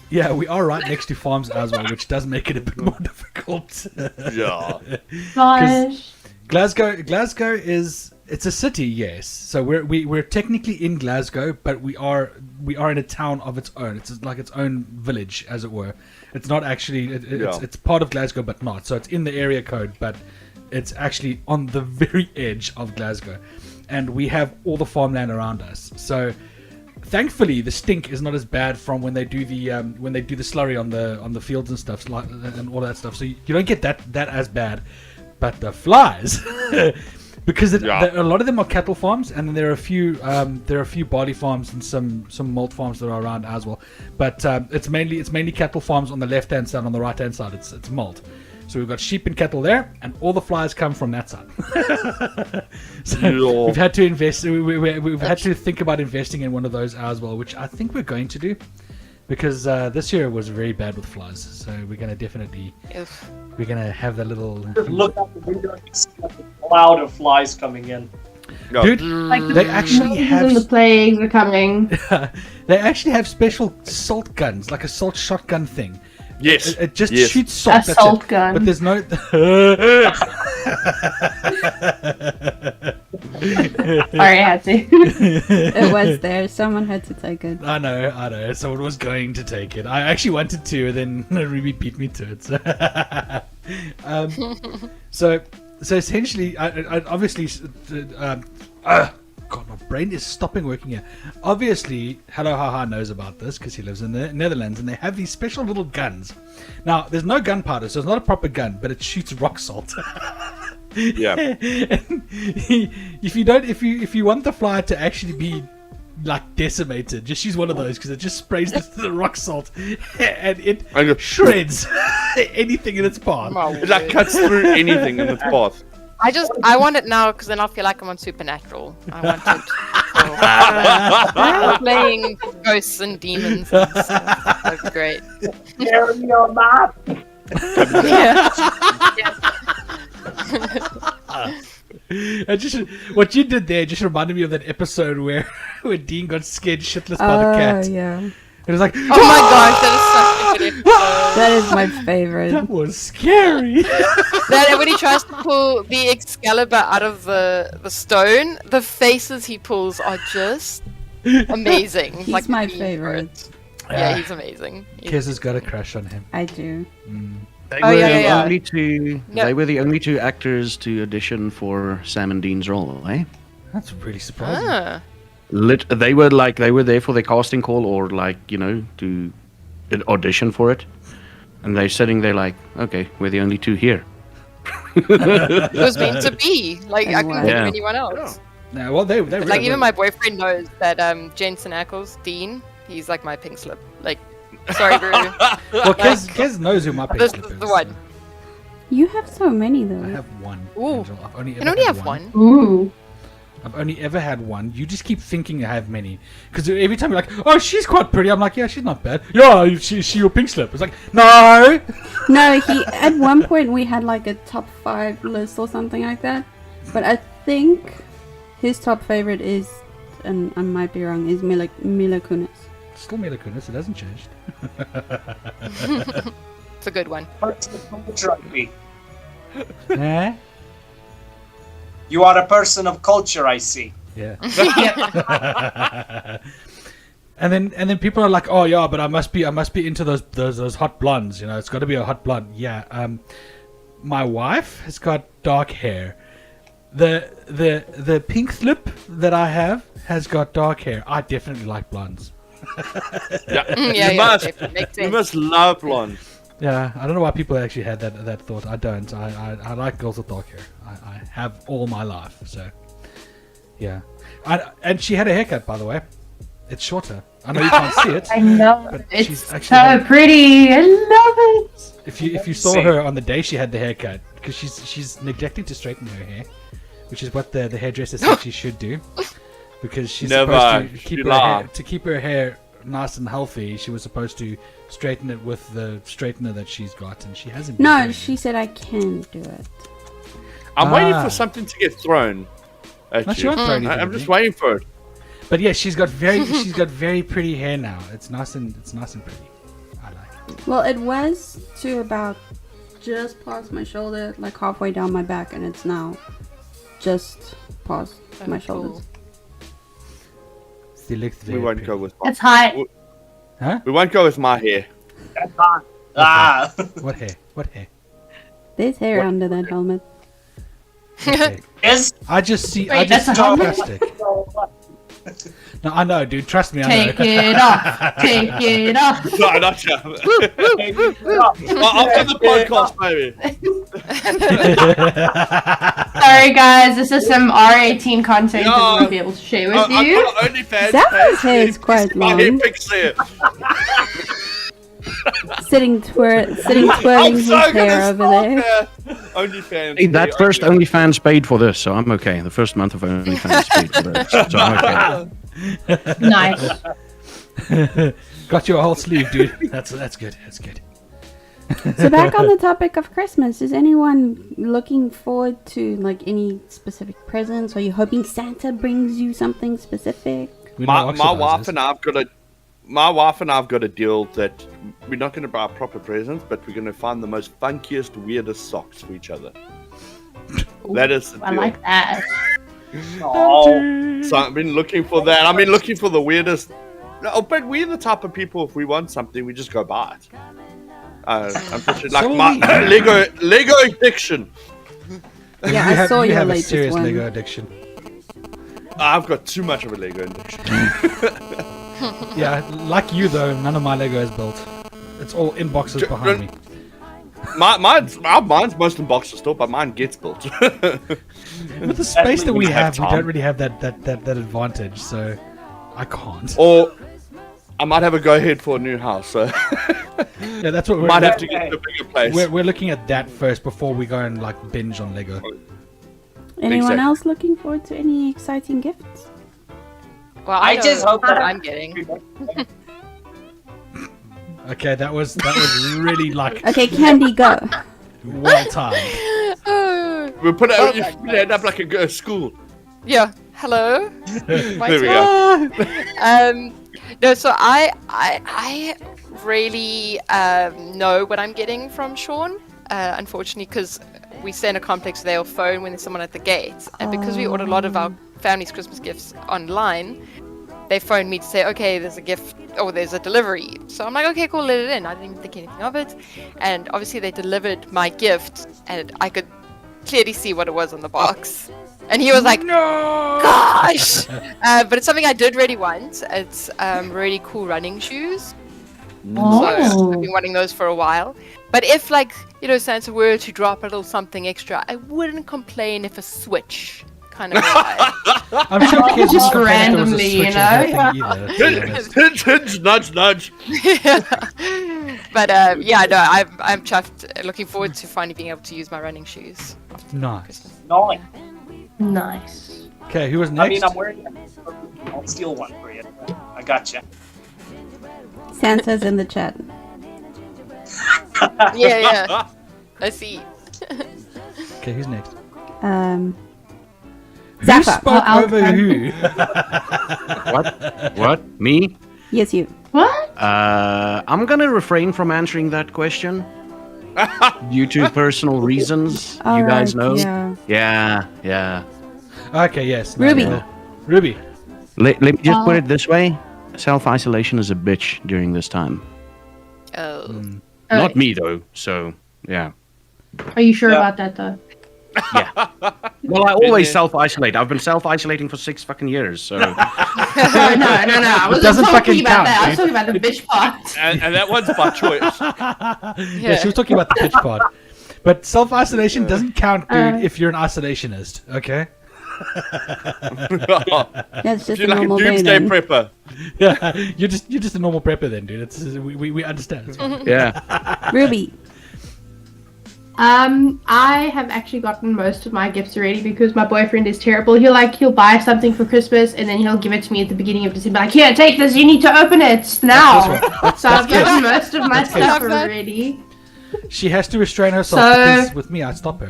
yeah, we are right next to farms as well, which does make it a bit more difficult. Yeah. Gosh. Glasgow is it's a city, yes. So we're technically in Glasgow, but we are in a town of its own. It's like its own village, as it were. It's not actually it's part of Glasgow, but not. So it's in the area code, but it's actually on the very edge of Glasgow, and we have all the farmland around us. So thankfully, the stink is not as bad from when they do the slurry on the fields and stuff and all that stuff. So you don't get that as bad. But the flies, because a lot of them are cattle farms, and then there are a few barley farms and some malt farms that are around as well. But it's mainly cattle farms on the left hand side. On the right hand side, it's malt. So we've got sheep and cattle there, and all the flies come from that side. So we've had to invest. We've had to think about investing in one of those as well, which I think we're going to do. Because this year was very bad with flies, so we're gonna definitely we're gonna have that little Look out the window and you see like a cloud of flies coming in. dude. Like They actually have and the plagues are coming. they actually have special salt guns, like a salt shotgun thing. Yes. It just Yes. shoots salt. A that's salt it. gun. But there's no. Sorry, I had to. It was there. Someone had to take it. I know. Someone was going to take it. I actually wanted to, and then Ruby beat me to it. So, so essentially, I obviously, God, my brain is stopping working here. Obviously, Hello Haha knows about this because he lives in the Netherlands, and they have these special little guns. Now, there's no gunpowder, so it's not a proper gun, but it shoots rock salt. Yeah. And if you want the fly to actually be like decimated, just use one of those because it just sprays the rock salt and it shreds anything in its path. It like cuts through anything in its path. I want it now because then I'll feel like I'm on Supernatural. I want it. Playing ghosts and demons. And stuff. That's great. Carry your map. What you did there just reminded me of that episode where Dean got scared shitless by the cat. Yeah. It was like, Oh my gosh, that is such a good episode. That is my favorite. that was scary. That when he tries to pull the Excalibur out of the stone, the faces he pulls are just amazing. He's like my the meme favorite. for it. Yeah, he's amazing. Kez has got a crush on him. I do. They Oh, were yeah, the yeah. only two. Yeah. They were the only two actors to audition for Sam and Dean's role, eh? That's really surprising. Ah. They were there for the casting call or to audition for it, and they're sitting there like, okay, we're the only two here. It was meant to be. Like, I couldn't think Yeah. of anyone else. No, well, they But, like even my boyfriend knows that Jensen Ackles, Dean, he's like my pink slip. Like, sorry, bro. Well, Kez knows who my pink This slip is is. the one. You have so many though. I have one. Ooh. Angel. I've only You ever only had have one. Ooh. I've only ever had one. You just keep thinking I have many. Because every time you're like, oh, she's quite pretty. I'm like, yeah, she's not bad. Yeah, she your pink slip. It's like, no. No, at one point we had like a top 5 list or something like that. But I think his top favorite is, and I might be wrong, is Mila Kunis. Still Mila Kunis. It hasn't changed. It's a good one. Eh? You are a person of culture, I see. Yeah. And then people are like, oh yeah, but I must be into those hot blondes. You know, it's got to be a hot blonde. Yeah. My wife has got dark hair. The pink slip that I have has got dark hair. I definitely like blondes. You must love blondes. Yeah, I don't know why people actually had that thought. I don't. I like girls with dark hair. I have all my life. So, yeah. And she had a haircut, by the way. It's shorter. I know you can't see it. I know. But It's she's so actually pretty. I love it. If you saw her on the day she had the haircut, because she's neglecting to straighten her hair, which is what the hairdresser said she should do, because she's supposed to keep her hair nice and healthy. She was supposed to straighten it with the straightener that she's got, and she hasn't. No, she said I can do it. I'm waiting for something to get thrown at No, you. she won't throw anything I'm at just you. waiting for it. But yeah, she's got very pretty hair now. It's nice and pretty. I like it. Well, it was to about just past my shoulder, like halfway down my back, and it's now just past my shoulders. She looks very We won't pretty. go with. It's hot. Huh? We won't go with my hair. Ah! What hair? What hair? There's hair under that helmet. What hair? Yes. I just see. Wait, I just that's see a helmet? plastic. No, I know, dude. Trust me, I know. Take it off. Take it off. No, not you. After the podcast, maybe. Sorry, guys. This is some R18 content that we won't be able to share with I've you. got an OnlyFans Zara's hair is page. quite My hair long. pics there. Sitting twirling I'm his so hair gonna over there. stop OnlyFans. Hey, that there, first only- OnlyFans paid for this, so I'm okay. The first month of OnlyFans paid for this, so I'm okay. Nice. Got you a whole sleeve, dude. That's good. That's good. So back on the topic of Christmas, is anyone looking forward to like any specific presents? Are you hoping Santa brings you something specific? We know My wife oxidizers. and I've got a deal that we're not going to buy proper presents, but we're going to find the most funkiest, weirdest socks for each other. That is the I deal. like that. Oh. So I've been looking for that. I've been looking for the weirdest. No, but we're the type of people, if we want something, we just go buy it. Unfortunately, like So my Lego addiction. Yeah, I saw you your have a latest serious one. Lego addiction. I've got too much of a Lego addiction. Yeah, like you though, none of my Lego is built. It's all in boxes behind me. Mine's most in boxes still, but mine gets built. With the space that we we have have, we time. don't really have that advantage, so I can't. Or I might have a go ahead for a new house. So Yeah, that's what we're might have to get to a bigger place. we're looking at that first before we go and like binge on Lego. Anyone Exactly. else looking forward to any exciting gifts? Well, I know just hope what that- I'm getting. Okay, that was really like Okay, Candy, go. well timed. We put Oh it, you put it up like a school. Yeah. Hello. My There we turn. go. No, so I really know what I'm getting from Sean. Unfortunately, because we stay in a complex, they'll phone when there's someone at the gate, and because we order a lot of our family's Christmas gifts online, they phone me to say, okay, there's a gift or there's a delivery. So I'm like, okay, cool, let it in. I didn't even think anything of it, and obviously they delivered my gift, and I could clearly see what it was on the box. And he was like, No! gosh! But it's something I did really want. It's really cool running shoes. So I've been wanting those for a while. But if, like, Santa were to drop a little something extra, I wouldn't complain if a Switch kind of vibe. I'm sure kids Just didn't complain that there was a randomly, switch you in her thing know? either, to be honest. Hinge, hinge, nudge, nudge. But yeah, no, I'm chuffed. Looking forward to finally being able to use my running shoes. Nice. Nice. Nice. Okay, who was next? I mean, I'm wearing it. I'll steal one for you. I got you. Santa's in the chat. Yeah. I see. Okay, who's next? Um, Who Zappa. spoke I'll- over who? What? Me? Yes, you. What? I'm gonna refrain from answering that question due to personal reasons. You guys know. Yeah. Okay, yes. Ruby. Ruby. Let me just put it this way: self-isolation is a bitch during this time. Oh. Not me though. So yeah. Are you sure Yeah. about that though? Well, I always self-isolate. I've been self-isolating for 6 fucking years. So No. I wasn't doesn't talking fucking about count, that. I was dude. talking about the bitch part. And that one's by choice. Yeah, she was talking about the pitch part. But self-isolation doesn't count, dude, if you're an isolationist, okay? That's just You're a like a normal day doomsday then. prepper. Yeah, you're just a normal prepper then, dude. We understand. It's fine. yeah. Ruby. I have actually gotten most of my gifts already because my boyfriend is terrible. He'll buy something for Christmas and then he'll give it to me at the beginning of December. Like, here, take this. You need to open it now. So I've gotten most of my stuff good. already. She has to restrain herself So- because with me, I stop her.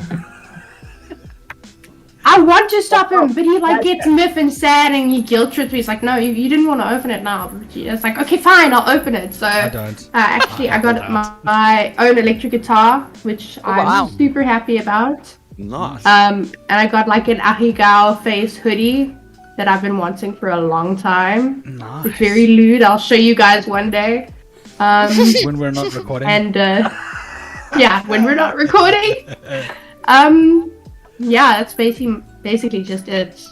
I want to stop him, but he gets miffed and sad and he guilt trips me. He's like, no, you didn't want to open it now. It's like, okay, fine, I'll open it. So I don't. actually, I got my own electric guitar, which I'm wow. super happy about. Nice. And I got like an Ahigao face hoodie that I've been wanting for a long time. Nice. It's very lewd. I'll show you guys one day. When we're not recording. And yeah, when we're not recording. Yeah, that's basically just it.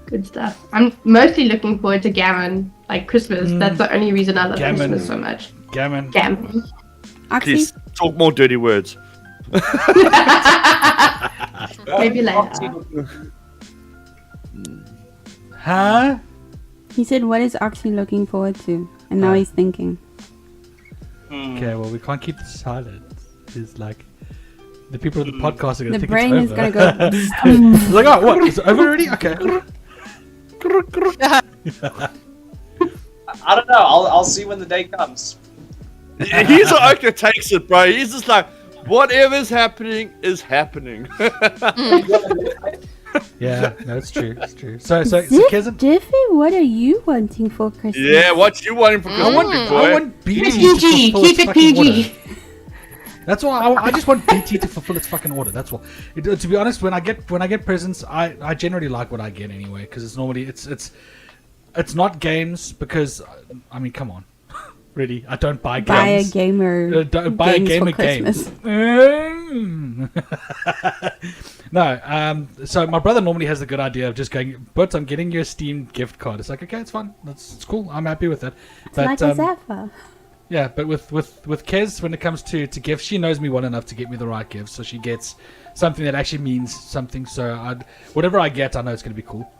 Good stuff. I'm mostly looking forward to Gammon, like Christmas. That's the only reason I love Gammon. Christmas so much. Gammon. Gammon. Oxy. Please talk more dirty words. Maybe later. Huh? He said, what is Oxy looking forward to? And now he's thinking. Okay, well, we can't keep this silent. It's like the people of the podcast are going to The think brain it's is over. going to go... It's like, oh, what? Is it over already? Okay. I don't know. I'll see when the day comes. He's the oak that takes it, bro. He's just like, whatever's happening is happening. Yeah, no, it's true. It's true. So Zip Kezin, Diffie, what are you wanting for Christmas? Yeah, what you wanting for Christmas, big boy? I want BT to PG. fulfill Keep its it fucking PG. order. That's why I just want BT to fulfill its fucking order. That's all. To be honest, when I get presents, I generally like what I get anyway because it's normally it's not games because I mean, come on, really, I don't buy Buy a games. gamer. Don't buy a games gamer for Christmas. game. No, so my brother normally has the good idea of just going, but I'm getting you a Steam gift card. It's like, okay, it's fine. It's cool. I'm happy with it. It's like a Zappa. Yeah, but with Kez, when it comes to gifts, she knows me well enough to get me the right gifts. So she gets something that actually means something. So whatever I get, I know it's going to be cool.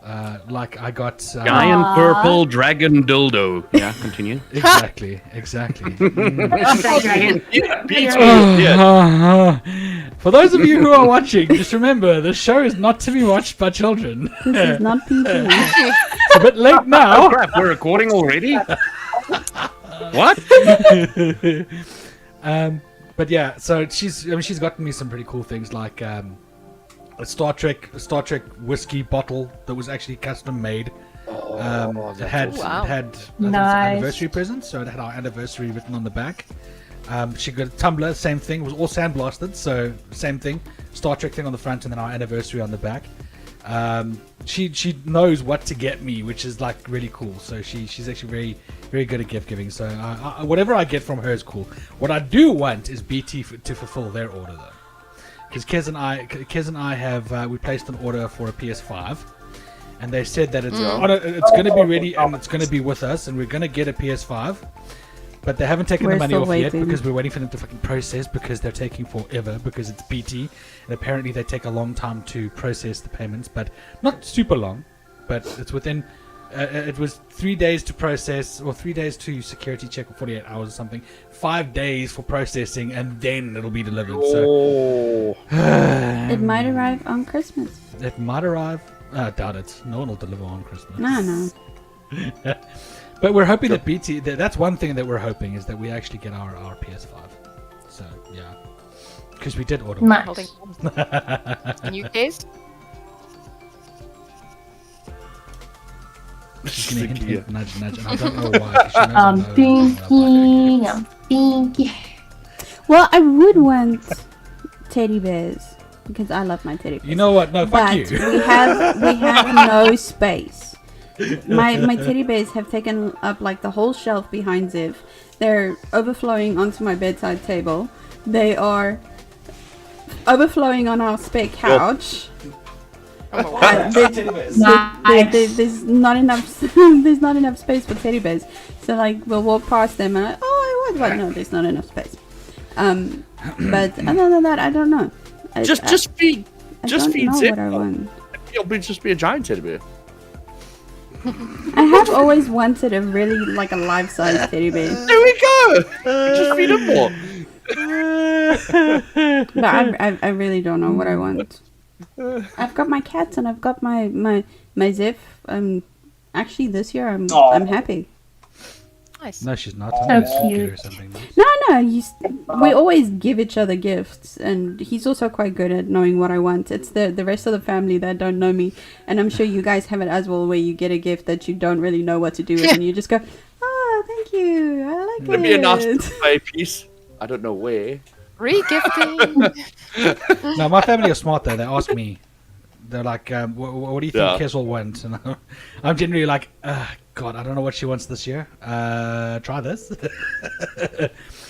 Like I got... Giant purple dragon dildo. Yeah, continue. Exactly. Yeah. For those of you who are watching, just remember, the show is not to be watched by children. This is not PG. It's a bit late now. Oh crap, we're recording already? What? But yeah, so she's gotten me some pretty cool things like a Star Trek whiskey bottle that was actually custom made. It had I think it's an Nice. anniversary present, so it had our anniversary written on the back. She got a tumbler, same thing, it was all sandblasted, so same thing, Star Trek thing on the front and then our anniversary on the back. She knows what to get me, which is like really cool. So she's actually very, very good at gift giving. So whatever I get from her is cool. What I do want is BT to fulfill their order though, because Kez and I have we placed an order for a PS5, and they said that it's going to be ready and it's going to be with us, and we're going to get a PS5. But they haven't taken We're the money still off yet waiting. because we're waiting for them to fucking process because they're taking forever because it's BT and apparently they take a long time to process the payments, but not super long. But it's within. It was 3 days to process, or 3 days to security check, or 48 hours or something. 5 days for processing, and then it'll be delivered. So It might arrive on Christmas. it might arrive. I doubt it. No one will deliver on Christmas. No. But we're hoping that BT. That's one thing that we're hoping is that we actually get our PS5. So yeah, because we did order. one. Nice. Holding in UK's? She's gonna hint, nudge, nudge, and I don't know why. 'cause she knows I I'm know thinking, I'm thinking. Well, I would want teddy bears because I love my teddy bears. You know what? No, fuck But you. we have no space. My teddy bears have taken up like the whole shelf behind Ziv. They're overflowing onto my bedside table. They are overflowing on our spare couch. Oh my word. Nice. There's not enough. There's not enough space for teddy bears. So like we'll walk past them and I what? No, there's not enough space. But other than that, I don't know. Just feed I don't feed know Zip. what I want. It'll just be a giant teddy bear. I have always wanted a really like a life-size teddy bear, There we go. Just feed him more. but I really don't know what I want. I've got my cats and I've got my Zip. Actually this year I'm happy. Nice. No, she's not. So Let's get cute. her something nice. No, we always give each other gifts, and he's also quite good at knowing what I want. It's the rest of the family that don't know me, and I'm sure you guys have it as well, where you get a gift that you don't really know what to do with, and you just go, "Oh, thank you, I like It'd be a nice it." display piece. I don't know where. Re-gifting. No, my family are smart though. They ask me. They're like, what do you think Yeah. Kes will want? And I'm generally like, God, I don't know what she wants this year. Try this.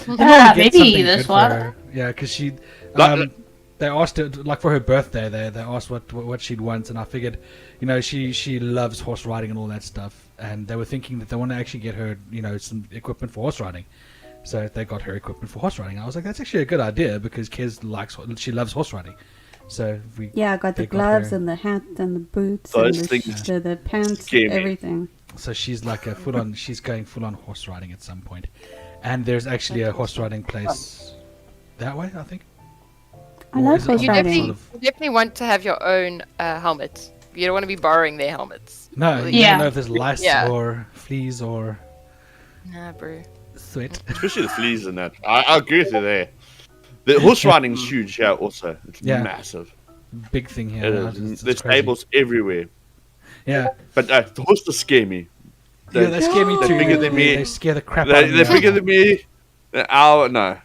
Maybe this one. Yeah, because she, Like- they asked her like for her birthday. They asked what she'd want, and I figured, she loves horse riding and all that stuff, and they were thinking that they want to actually get her, some equipment for horse riding. So they got her equipment for horse riding. I was like, that's actually a good idea because Kes she loves horse riding. So Yeah, I got the they got gloves her- and the hat and the boots Those and things the pants, scare me. everything. So she's like a full on. She's going full on horse riding at some point, and there's actually a horse riding place that way, I think. I Or love is it horse You on riding. definitely, you definitely want to have your own helmet. You don't want to be borrowing their helmets. No, you Yeah. don't know if there's lice Yeah. or fleas or Nah, bro. sweat. Especially the fleas in that. I agree with you there. The horse riding's huge here also. It's Yeah. massive. Big thing here. It now, is. it's There's crazy. tables everywhere. Yeah, But the horses scare me. yeah, they scare me They're too. bigger than me. They scare the crap out of me. They're bigger than me. No.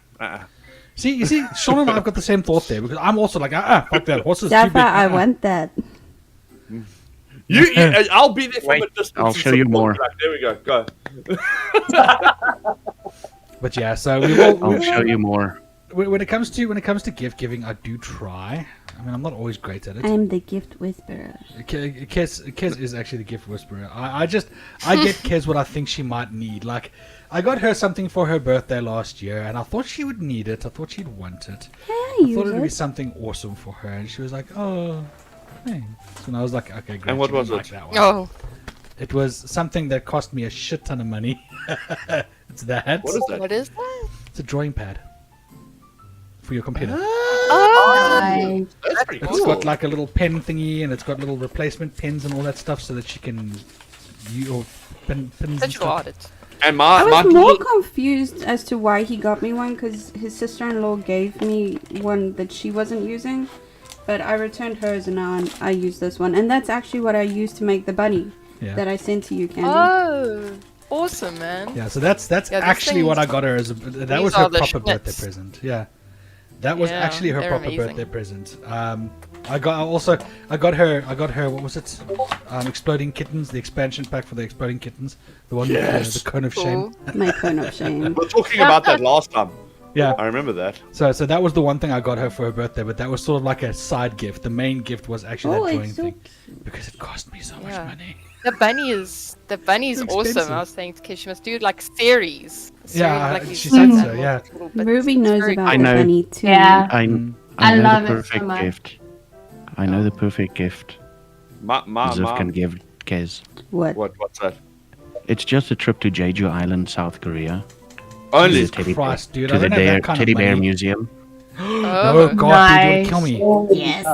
See, you see, Sean and I have got the same thought there because I'm also like, fuck that, horse is too Jaffa, big. I want that. I'll be there from Wait, a distance. I'll and show you support more. Like, there we go. But yeah, so we will. I'll show you more. When it comes to gift giving, I do try. I mean, I'm not always great at it. I am the gift whisperer. Kez is actually the gift whisperer. I get Kez what I think she might need. Like, I got her something for her birthday last year, and I thought she would need it. I thought she'd want it. Hey, I thought it would be use it. something awesome for her, and she was like, "Oh, thanks." And I was like, "Okay, great." And what she didn't was like it? that one. Oh, It was something that cost me a shit ton of money. It's that. What is that? what is that? It's a drawing pad for your computer. Nice. That's pretty It's cool. got like a little pen thingy, and it's got little replacement pens and all that stuff, so that she can use pins and Visual stuff. audit. And I my was more little- confused as to why he got me one because his sister-in-law gave me one that she wasn't using, but I returned hers and now I use this one, and that's actually what I used to make the bunny Yeah. that I sent to you, Candy. Oh, awesome, man. Yeah, so that's Yeah, these actually what I things- got her as that these was her are the proper birthday schnitz. present. Yeah, that was Yeah, actually her they're proper amazing. birthday present. I got her what was it? Exploding Kittens, the expansion pack for the Exploding Kittens, the one with Yes. the cone of shame. Cool. My cone of shame. We were talking about that last time. Yeah. I remember that. So that was the one thing I got her for her birthday, but that was sort of like a side gift. The main gift was actually that drawing it's so thing. Because it cost me so much Yeah. money. The bunny is Expensive. awesome. I was saying to Kay, she must do like series. Yeah, these she said little so, yeah. little bits. Ruby It's knows very about I the know. bunny too. Yeah. I I know love the it so perfect much. gift. I know the perfect gift. My Ziv can mom. give Kez. What's that? It's just a trip to Jeju Island, South Korea. Only. Jesus Christ, dude. To I the don't have that kind Teddy of Bear money. Museum. Oh, God, dude, you want to kill me. Yes.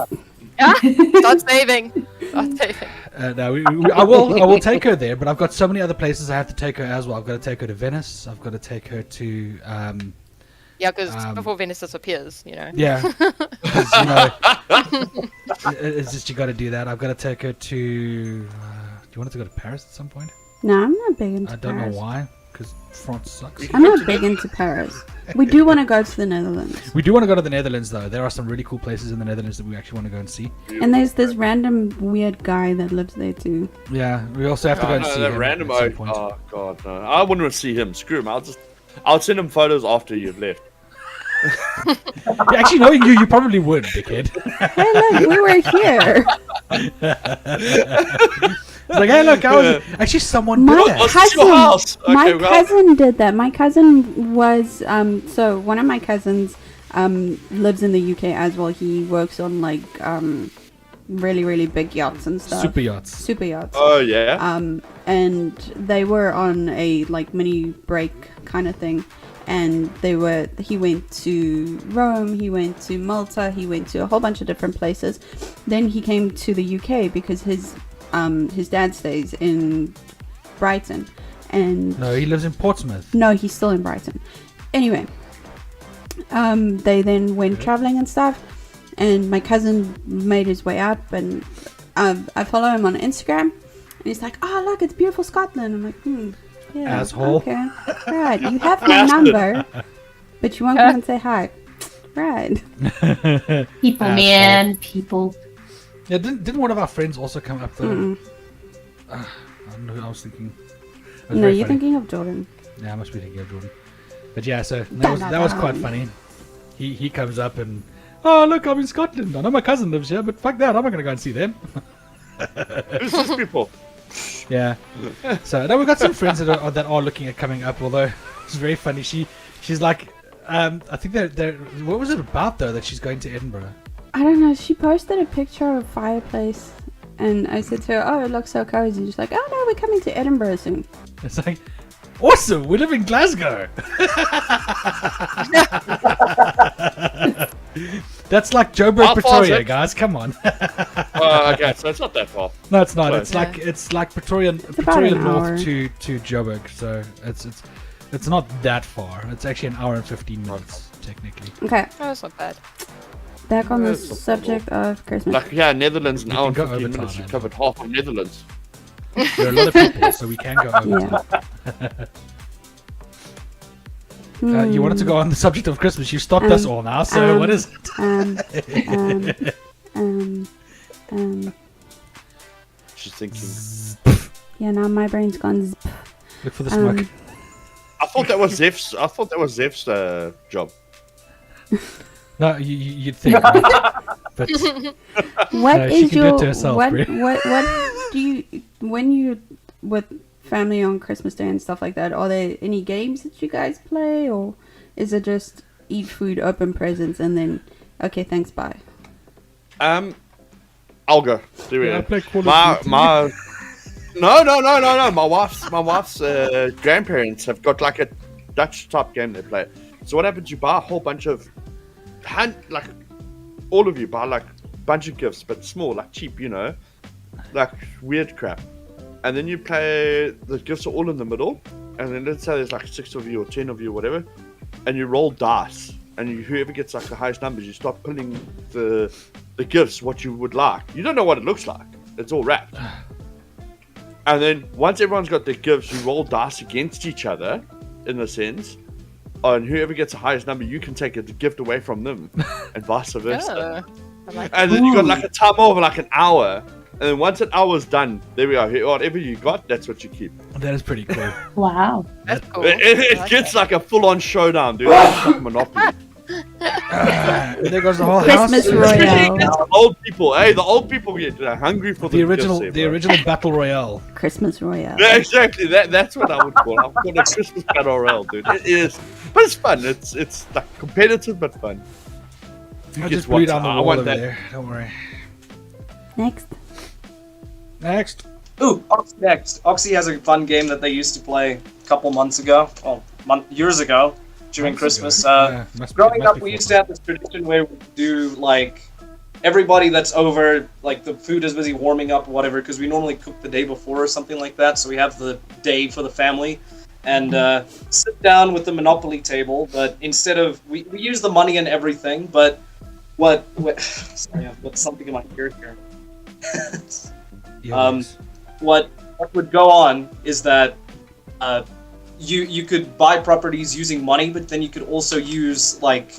Start saving. Start saving. No, I will take her there, but I've got so many other places I have to take her as well. I've got to take her to Venice. I've got to take her to Yeah, because before Venice disappears, yeah. 'Cause, you know, it's just you got to do that. I've got to take her to. Do you want her to go to Paris at some point? No, I'm not big into I don't Paris. know why, because France sucks. I'm not big into Paris. We do want to go to the Netherlands. We do want to go to the Netherlands, though. There are some really cool places in the Netherlands that we actually want to go and see. And there's this random weird guy that lives there too. Yeah, we also have to go and see that him random at some point. Oh god, no! I wouldn't want to see him. Screw him. I'll send him photos after you've left. Yeah, actually, knowing you, you probably would, dickhead. Hey, look, we were here. It's like, hey, look, I was actually someone did My that. What's your cousin, house? my Okay, well- cousin did that. My cousin was so one of my cousins lives in the UK as well. He works on like really really big yachts and stuff. Super yachts. Super yachts. Oh yeah. And they were on a like mini break kind of thing, and he went to Rome, he went to Malta, he went to a whole bunch of different places. Then he came to the UK because his dad stays in Brighton, and No, he lives in Portsmouth. no, he's still in Brighton. Anyway, they then went traveling and stuff, and my cousin made his way up, and I follow him on Instagram, and he's like, "Oh, look, it's beautiful Scotland." I'm like, yeah, Asshole. okay, right. You have my number, but you won't come and say hi, right? People, man, people. Yeah, didn't one of our friends also come up though? Mm-mm. I don't know who I was thinking. It was No, very you're funny. thinking of Jordan. Yeah, I must be thinking of Jordan. But yeah, so that was quite funny. He comes up and, oh look, I'm in Scotland. I know my cousin lives here, but fuck that, I'm not gonna go and see them. Who's these people? Yeah. So now we've got some friends that are looking at coming up. Although it's very funny. She's like, I think they're. What was it about though that she's going to Edinburgh? I don't know. She posted a picture of a fireplace, and I said to her, "Oh, it looks so cozy." She's like, "Oh no, we're coming to Edinburgh soon." It's like, awesome. We live in Glasgow. That's like Joburg, How far is Pretoria, it? guys. Come on. Okay, so it's not that far. No, it's not. Close. It's like Pretoria about an hour. North to Joburg. So it's not that far. It's actually an hour and 15 minutes technically. Okay, Oh, it's not bad. back on the That's not subject of Christmas. Like yeah, Netherlands, an We hour can and go 15 overtime, minutes. You man. covered half of Netherlands. There are a lot of people, so we can go over. Yeah. You wanted to go on the subject of Christmas. You stopped us all now. So what is it? She's thinking. Yeah, now my brain's gone. Look for the smoke. I thought that was Zev's job. No, you'd think. Right? But What No, she is can do it your to herself, what Brie. what do you when you with family on Christmas Day and stuff like that? Are there any games that you guys play, or is it just eat food, open presents, and then okay, thanks, bye? I'll go. Do Yeah, I it. play Call of Duty. My no. My wife's grandparents have got like a Dutch type game they play. So what happens? You buy a whole bunch of all of you buy like a bunch of gifts, but small, like cheap, like weird crap. And then you play. The gifts are all in the middle, and then let's say there's like 6 of you or 10 of you, or whatever, and you roll dice, and whoever gets like the highest numbers, you start pulling the gifts what you would like. You don't know what it looks like. It's all wrapped. And then once everyone's got their gifts, you roll dice against each other, in a sense. And whoever gets the highest number, you can take a gift away from them, and vice versa. Oh, I like And then you got like a timer of like an hour, and then once an hour's done, there we go. Whatever you got, that's what you keep. That is pretty cool. Wow. That's cool. It gets like a full-on showdown, dude. It's like Monopoly. There goes the whole Christmas house. Royale. The old people, hey, the old people get hungry for The original, gifts, the original battle royale. Christmas Royale. Yeah, exactly. That's what I would call it. I would call it a Christmas battle royale, dude. It is, but it's fun. It's like competitive but fun. I Guess just what? blew down the I wall want over that. there. Don't worry. Next. Next. Ooh, Oxy next. Oxy has a fun game that they used to play a couple months ago. Well, years ago during Months Christmas. ago. Yeah, must be- Growing must up, be we used full to have this tradition where we do like everybody that's over, like the food is busy warming up or whatever, because we normally cook the day before or something like that. So we have the day for the family and sit down with the Monopoly table. But instead of we use the money and everything, but what sorry, I've got something in my ear here. Yeah, yes. What would go on is that you could buy properties using money, but then you could also use like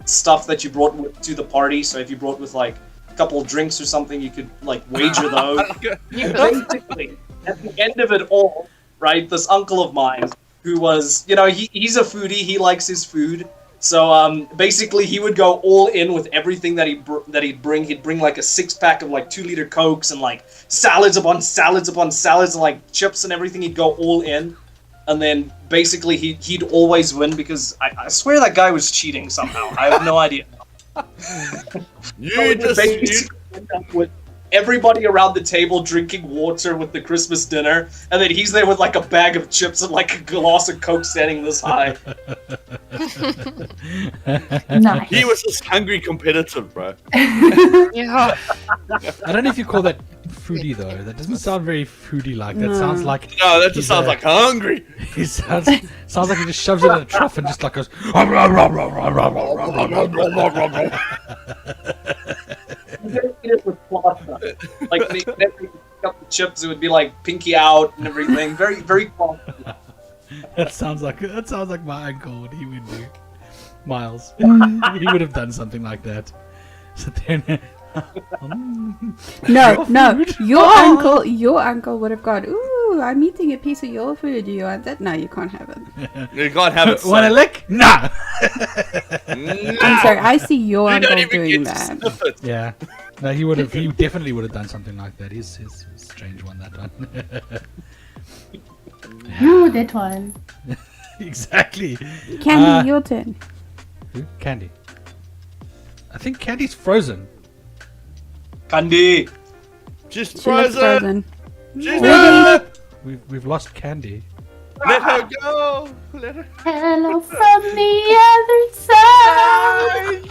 stuff that you brought to the party. So if you brought with like a couple of drinks or something, you could like wager those. Basically, at the end of it all, right? This uncle of mine who was, he's a foodie. He likes his food. So basically, he would go all in with everything that he'd bring. He'd bring like a 6-pack of like 2-liter Cokes and like salads upon salads upon salads and like chips and everything. He'd go all in, and then basically he'd always win because I swear that guy was cheating somehow. I have no idea. You just end up with everybody around the table drinking water with the Christmas dinner, and then he's there with like a bag of chips and like a glass of Coke standing this high. Nice. he was just hungry competitive, bro. Yeah. I don't know if you call that foodie though. That doesn't sound very foodie like. That sounds like No, that just he's sounds like hungry. he sounds like he just shoves it in a trough and just like goes. Eat it with pasta. Like they pick up the chips, it would be like pinky out and everything. Very, very classy. That sounds like my uncle. What he would do, Miles. He would have done something like that. So then, No, your uncle would have gone, ooh, I'm eating a piece of your food, do you want that? No, you can't have it. You can't have it. want a son. lick? Nah. I'm sorry, I see your You don't uncle even doing get to that. sniff it. Yeah. No, he would have. He definitely would have done something like that. He's a strange one. That one. Ooh, that one. Exactly. Candy, your turn. Who? Candy. I think Candy's frozen. Candy. Just She looks frozen. frozen. Just We've lost Candy. let her go. Let her. Hello from the other side.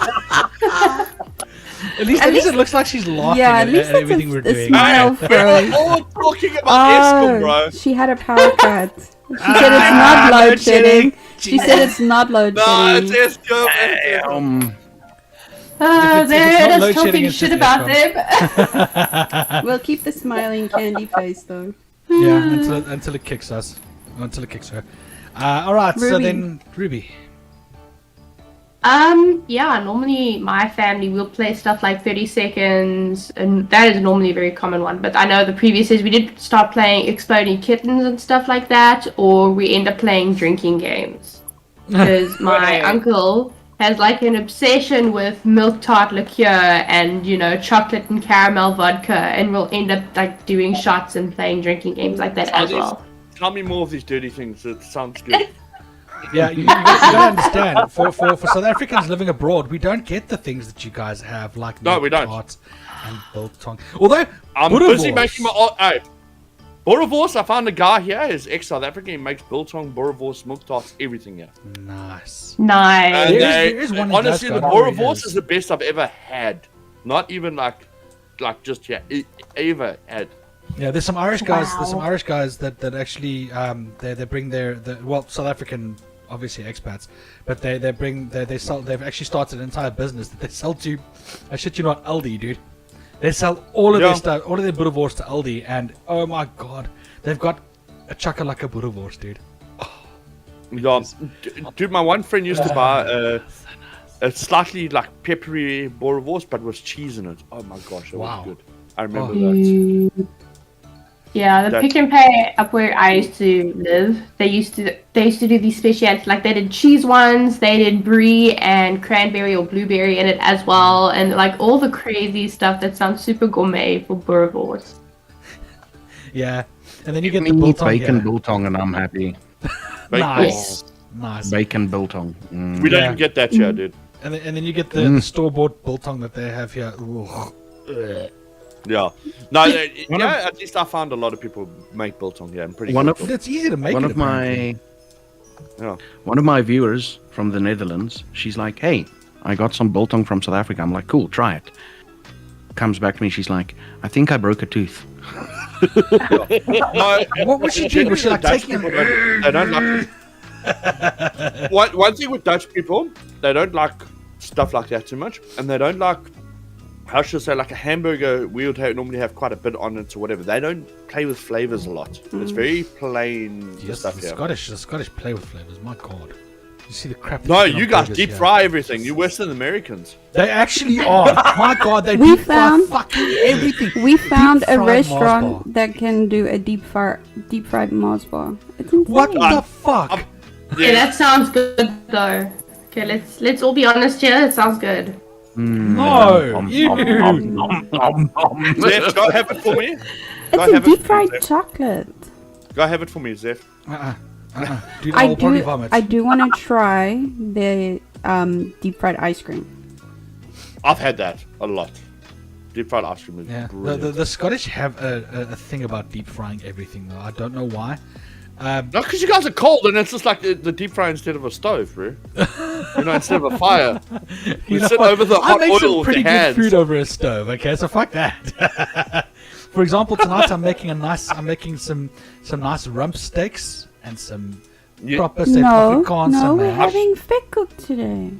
At least it looks like she's laughing Yeah, at, at least at it's everything we're a doing. smile We're froze. all talking about ESCOM, bro. She had a power cut. She said it's not load shedding. She said it's not load No, it's shedding. ESCOM. It's ESCOM. If it's They're not load just shedding, talking it's shit just about ESCOM. them. We'll keep the smiling candy face though. Yeah, until it kicks us. Until it kicks her. Alright, so Ruby. then Ruby. Yeah, normally my family will play stuff like 30 seconds, and that is normally a very common one. But I know the previous years we did start playing Exploding Kittens and stuff like that, or we end up playing drinking games. Because my Right. uncle has like an obsession with milk tart liqueur and, chocolate and caramel vodka, and we'll end up like doing shots and playing drinking games like that as well. Tell me more of these dirty things. It sounds good. Yeah, you gotta understand. For South Africans living abroad, we don't get the things that you guys have, like No, we don't. tarts and biltong. Although I'm Boerewors- busy making my own. Hey, Boerewors, I found a guy here. He's ex-South African. He makes biltong, Boerewors, milk tarts, everything here. Nice. Nice. And There is one in honestly, the Glasgow. Boerewors is the best I've ever had. Not even like just here. Ever had. Yeah, there's some Irish guys. Wow. There's some Irish guys that actually they bring South African obviously expats, but they sell. They've actually started an entire business that they sell to. I shit you not, Aldi, dude. They sell all of their stuff, all of their Boerewors to Aldi, and oh my god, they've got a chakalaka Boerewors, dude. Yeah, dude, my one friend used to buy a slightly like peppery Boerewors, but with cheese in it. Oh my gosh, it Wow. was good. I remember Oh. that. Yeah, the That- Pick and Pay up where I used to live, they used to do these specials, like they did cheese ones, they did brie and cranberry or blueberry in it as well, and like all the crazy stuff that sounds super gourmet for boerewors. Yeah. And then you get Give the me biltong. bacon Yeah. biltong and I'm happy. Nice. Nice. Bacon biltong. Mm. We don't Yeah. even get that here, dude. And then you get the store-bought biltong that they have here. Ugh. Yeah. No, at least I found a lot of people make biltong here. I'm pretty One good. of- It's easy to make. One it, of my apparently. Yeah. one of my viewers from the Netherlands, she's like, "Hey, I got some biltong from South Africa." I'm like, "Cool, try it." Comes back to me, she's like, "I think I broke a tooth." No, What was she doing? Was she like Dutch taking? people they don't like. One thing with Dutch people, they don't like stuff like that too much, and they don't like. How should I say, like a hamburger, we would normally have quite a bit on it or whatever. They don't play with flavors a lot. It's very plain Yes, stuff the here. Scottish play with flavors. My God, you see the crap. they No, put on you guys burgers deep here. fry everything. You Western Americans. They actually are. My God, they We deep fry found- fucking everything. We found a Deep-fried Mars restaurant bar. that can do a deep fried Mars bar. It's insane. What the fuck? Yeah, that sounds good though. Okay, let's all be honest here. It sounds good. No, you. Zeph, go have it for me. Go It's a have it deep for me, fried Zeph. chocolate. Go have it for me, Zeph. Dude, I will probably I vomit. do want to try the deep fried ice cream. I've had that a lot. Deep fried ice cream is Yeah, brilliant. the Scottish have a thing about deep frying everything though. I don't know why. No, because you guys are cold and it's just like the deep fry instead of a stove, bro. Instead of a fire. We sit what? over the I hot make oil some with pretty your good hands. food over a stove. Okay, so fuck that. For example, tonight I'm making some nice rump steaks and some You- proper say No, Afrikaans no, we're man. having fig cook today.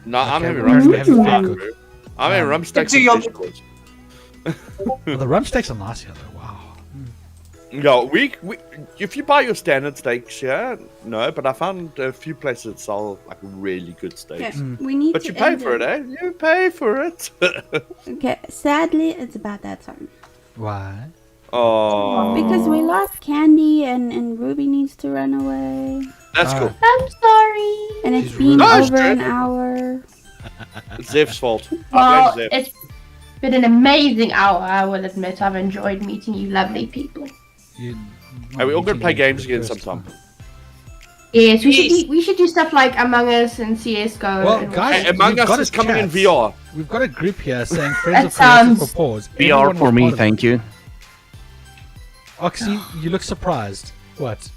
No, I'm Okay, having we're rum gonna steaks. have tonight, food. bro. I'm having rum steaks to and your- vegetables. Well, the rump steaks are nice here though. Wow. Yeah, we if you buy your standard steaks, yeah, no, but I found a few places that sell like really good Okay, steaks. we need But to you pay end for it, eh? You pay for it. Okay, sadly, it's about that time. Why? Oh, Because we lost Candy and Ruby needs to run away. that's cool. I'm sorry. And it's She's been rude. No, it's over an true. hour. It's Zeph's fault. I Well, blame Zeph. it's been an amazing hour. I will admit, I've enjoyed meeting you, lovely people. Are we all gonna play games again sometime? Yes, we should do stuff like Among Us and CS:GO. Well, and guys, Hey, Among we've Us got is a coming in chat. VR. We've got a group here saying friends That of creators sounds- for pause. VR Everyone for was me, part of it. thank you. Oxy, you look surprised. What?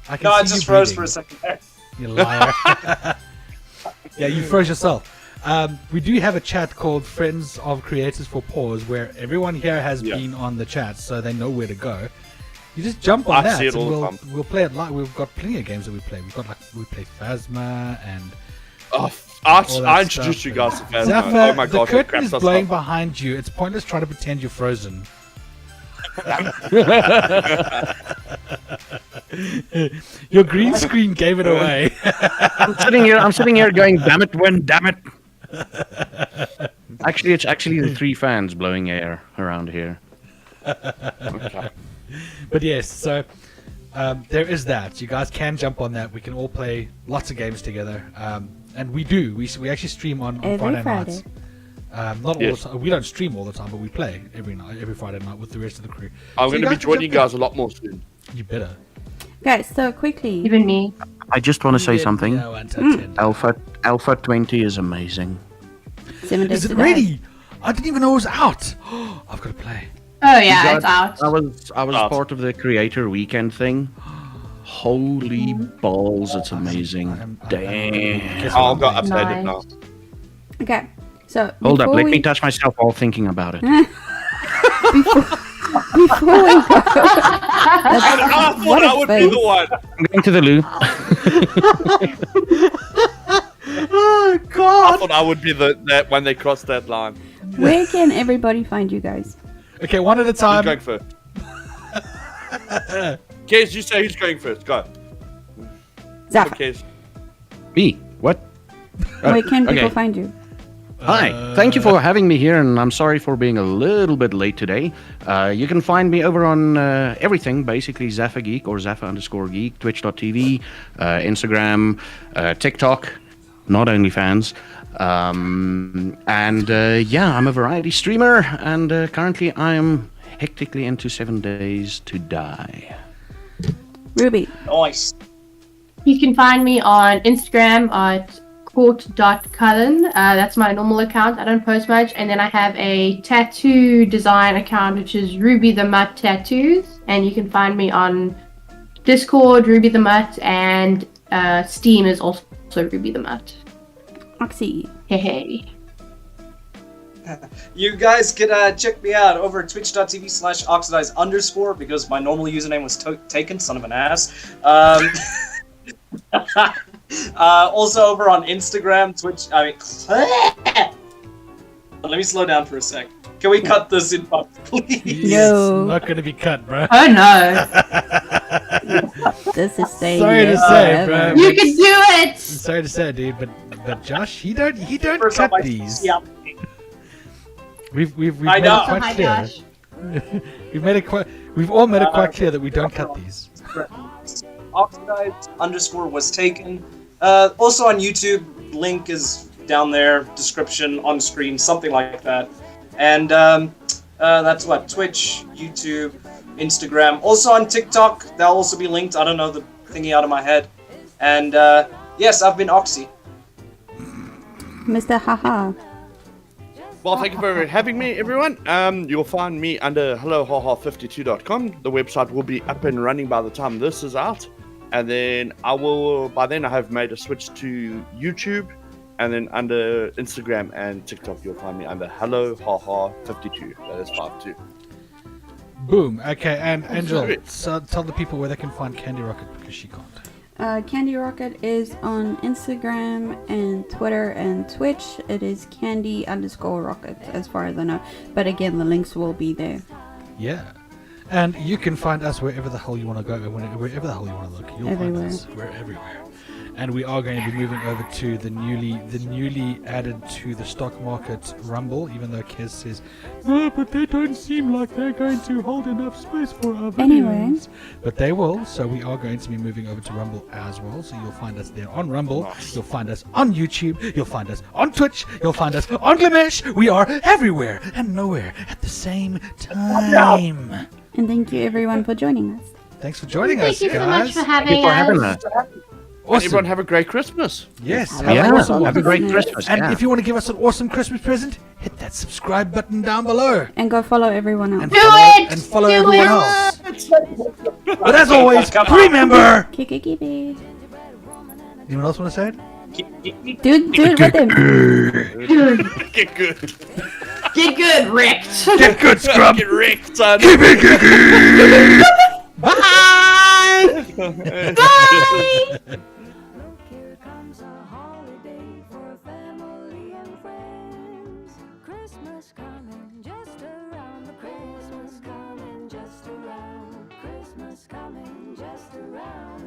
I can No, I see just you froze breathing, for a second there. You liar. Yeah, you froze yourself. We do have a chat called Friends of Creators for Pause where everyone here has Yeah. been on the chat, so they know where to go. You just jump on I that, see it and all the we'll time. we'll play it live. We've got plenty of games that we play. We play Phasma and Oh, all that I introduced stuff. you guys to Phasma. Zaffa, Oh my the god, curtain crap is stuff. blowing behind you. It's pointless trying to pretend you're frozen. Your green screen gave it away. I'm sitting here going, damn it, when, damn it. Actually, it's actually the 3 fans blowing air around here. But yes, so there is that. You guys can jump on that. We can all play lots of games together. And we do. We actually stream on Every Friday Friday. nights. Not all Yes. the time. We don't stream all the time, but we play every Friday night with the rest of the crew. I'm So you going to be guys can joining you jump guys a lot more soon. in. You better. Guys, so quickly. even me. I just want to say something. No, Untitled. Alpha 20 is amazing. 7 days Is it to die. ready? I didn't even know it was out. I've got to play. Oh yeah, God, it's out. I was Out. part of the creator weekend thing. Holy balls, it's amazing. Damn. Guess I'll what go I'm playing? update it now. Okay, so Hold up, before let we, me touch myself while thinking about it. before we go, I thought what a I would face. be the one. I'm going to the loo. Oh I God! thought I would be that when they crossed that line. Where can everybody find you guys? Okay, one at a Who's time. going first? Kez, you say who's going first. Go. Zaffa, Kez. Me? What? where can people okay. find you? Hi, thank you for having me here, and I'm sorry for being a little bit late today. You can find me over on everything, basically Zaffa Geek or Zaffa_Geek, Twitch.tv, Instagram, TikTok, not OnlyFans. Yeah, I'm a variety streamer, and currently I am hectically into 7 Days to Die. Ruby. Nice. You can find me on Instagram at court.cullen. That's my normal account. I don't post much. And then I have a tattoo design account, which is RubyTheMutt Tattoos. And you can find me on Discord, RubyTheMutt, and Steam is also RubyTheMutt. Oxy. Hey. You guys can check me out over at twitch.tv/oxidize_ because my normal username was taken, son of an ass. Also over on Instagram, Twitch. Let me slow down for a sec. Can we cut this in part, please? No. Not going to be cut, bro. Oh no. This is staying Sorry to there say, forever. bro. You can do it! Sorry to say, dude, but Josh, he don't First cut off, these. Yeah. We've I made know. it quite Hi, clear. Josh. We've all made it quite clear that we don't cut these. Oxydize_ was taken. Also on YouTube, link is down there, description on screen, something like that. And that's what, Twitch, YouTube, Instagram. Also on TikTok, that'll also be linked. I don't know the thingy out of my head. And yes, I've been Oxy. Mr. Haha. Well, thank you for having me, everyone. You'll find me under hellohaha52.com. The website will be up and running by the time this is out. And then by then I have made a switch to YouTube. And then under Instagram and TikTok, you'll find me under hellohaha52. That is 52. Boom. Okay, and Angel, so tell the people where they can find Candy Rocket because she can't. Candy Rocket is on Instagram and Twitter and Twitch. It is Candy_Rocket as far as I know. But again, the links will be there. Yeah. And you can find us wherever the hell you want to go, wherever the hell you want to look. You'll Everywhere. find us. We're everywhere. And we are going to be moving over to the newly added to the stock market Rumble, even though Kez says, no, but they don't seem like they're going to hold enough space for our videos. Anyway. But they will, so we are going to be moving over to Rumble as well. So you'll find us there on Rumble, you'll find us on YouTube, you'll find us on Twitch, you'll find us on Glimesh. We are everywhere and nowhere at the same time. And thank you everyone for joining us. Thanks for joining Thank us, you so much guys. for Thank you having for having us. us. Awesome. Everyone have a great Christmas. Yes. Have have an an Yeah, awesome have a one. great Christmas. And yeah. if you want to give us an awesome Christmas present, hit that subscribe button down below. And go follow everyone else. And Do follow, it! And follow Do everyone it! else. But as always, remember... Kiki. Anyone else want to say it? Do it with him. Get good. Get good, wrecked. Get good, scrub. Get wrecked, son. Bye! Here comes a holiday for family and friends. Christmas coming just around the Christmas coming just around. Christmas coming just around.